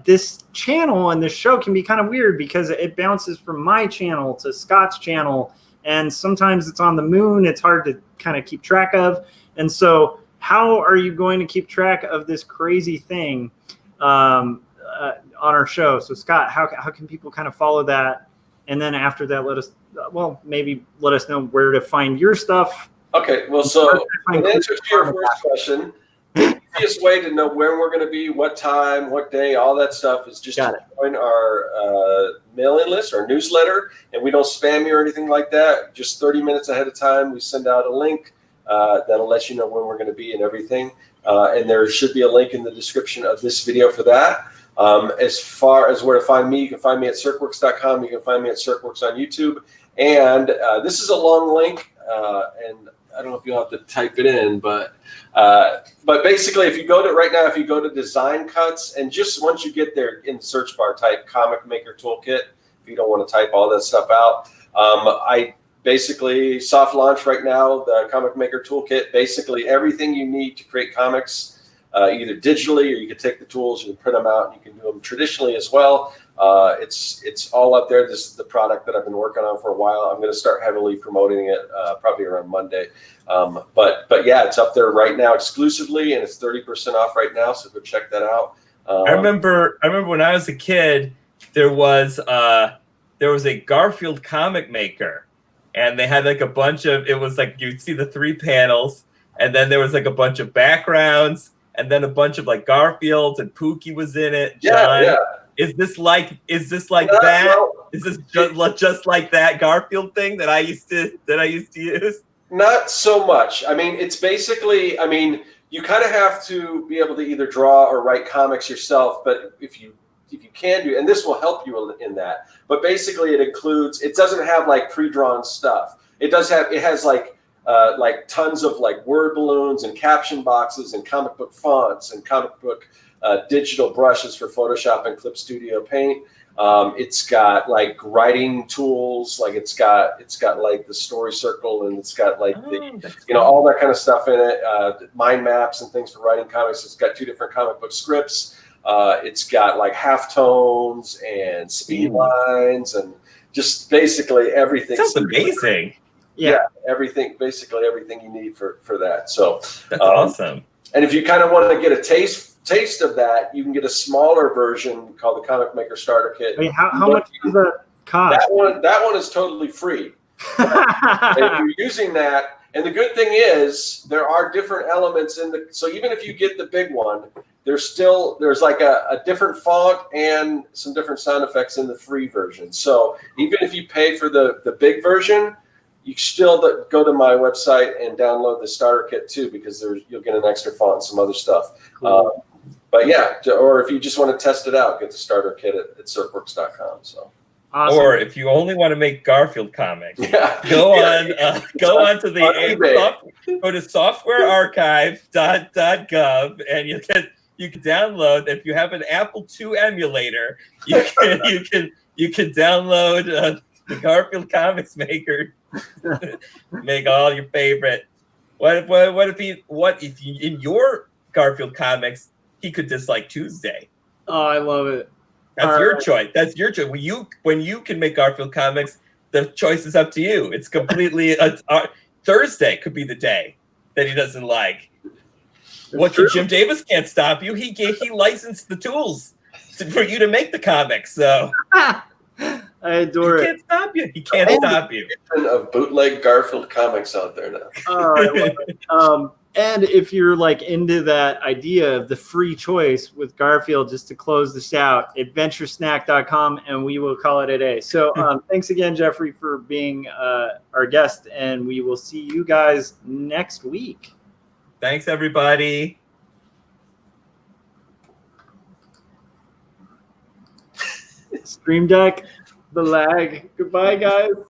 this channel and this show can be kind of weird because it bounces from my channel to Scott's channel, and sometimes it's on the moon. It's hard to kind of keep track of. And so how are you going to keep track of this crazy thing on our show? So Scott, how can people kind of follow that? And then after that, maybe let us know where to find your stuff. Okay, well, so in answer to your first question, the easiest way to know when we're going to be, what time, what day, all that stuff is just to join our mailing list, our newsletter, and we don't spam you or anything like that. Just 30 minutes ahead of time, we send out a link that'll let you know when we're going to be and everything. And there should be a link in the description of this video for that. As far as where to find me, you can find me at circworks.com. You can find me at Circworks on YouTube. And this is a long link, and I don't know if you'll have to type it in, but basically, if you go to Design Cuts, and just once you get there in the search bar, type Comic Maker Toolkit. If you don't want to type all that stuff out, I basically soft launch right now the Comic Maker Toolkit. Basically, everything you need to create comics, either digitally or you can take the tools, you can print them out, and you can do them traditionally as well. It's all up there. This is the product that I've been working on for a while. I'm going to start heavily promoting it probably around Monday. But yeah, it's up there right now exclusively, and it's 30% off right now. So go check that out. I remember when I was a kid, there was a Garfield comic maker, and they had like a bunch of, it was like you'd see the 3 panels, and then there was like a bunch of backgrounds, and then a bunch of like Garfields, and Pookie was in it. John. Yeah. Is this like that? No. Is this just like that Garfield thing that I used to use? Not so much. I mean, it's basically, you kind of have to be able to either draw or write comics yourself, but if you can do, and this will help you in that, but basically it includes, it doesn't have like pre-drawn stuff. It has like tons of like word balloons and caption boxes and comic book fonts and comic book digital brushes for Photoshop and Clip Studio Paint. It's got like writing tools, like it's got like the story circle, and it's got like all that kind of stuff in it. Mind maps and things for writing comics. It's got 2 different comic book scripts. It's got like halftones and speed lines and just basically everything. Sounds amazing. Yeah, basically everything you need for that. So that's awesome. And if you kind of want to get a taste of that, you can get a smaller version called the Comic Maker Starter Kit. Wait, how much does that cost? That one is totally free. If you're using that, and the good thing is there are different elements in the. So even if you get the big one, there's like a different font and some different sound effects in the free version. So even if you pay for the big version, you still go to my website and download the starter kit too, because you'll get an extra font and some other stuff. Cool. But yeah, or if you just want to test it out, get the starter kit at circworks.com. So. Awesome. Or if you only want to make Garfield comics, go on to softwarearchive.gov, and you can download. If you have an Apple II emulator, you can download the Garfield Comics Maker. Make all your favorite. What if you, in your Garfield comics, he could dislike Tuesday? Oh, I love it. That's your choice. That's your choice. When you can make Garfield comics, the choice is up to you. It's completely Thursday could be the day that he doesn't like. Jim Davis can't stop you. He licensed the tools for you to make the comics. So I adore it. He can't stop you. He can't stop you. Of bootleg Garfield comics out there now. Oh, I love it. And if you're like into that idea of the free choice with Garfield, just to close this out, adventuresnack.com, and we will call it a day. So thanks again, Geoffrey, for being our guest, and we will see you guys next week. Thanks, everybody. Stream Deck, the lag. Goodbye, guys.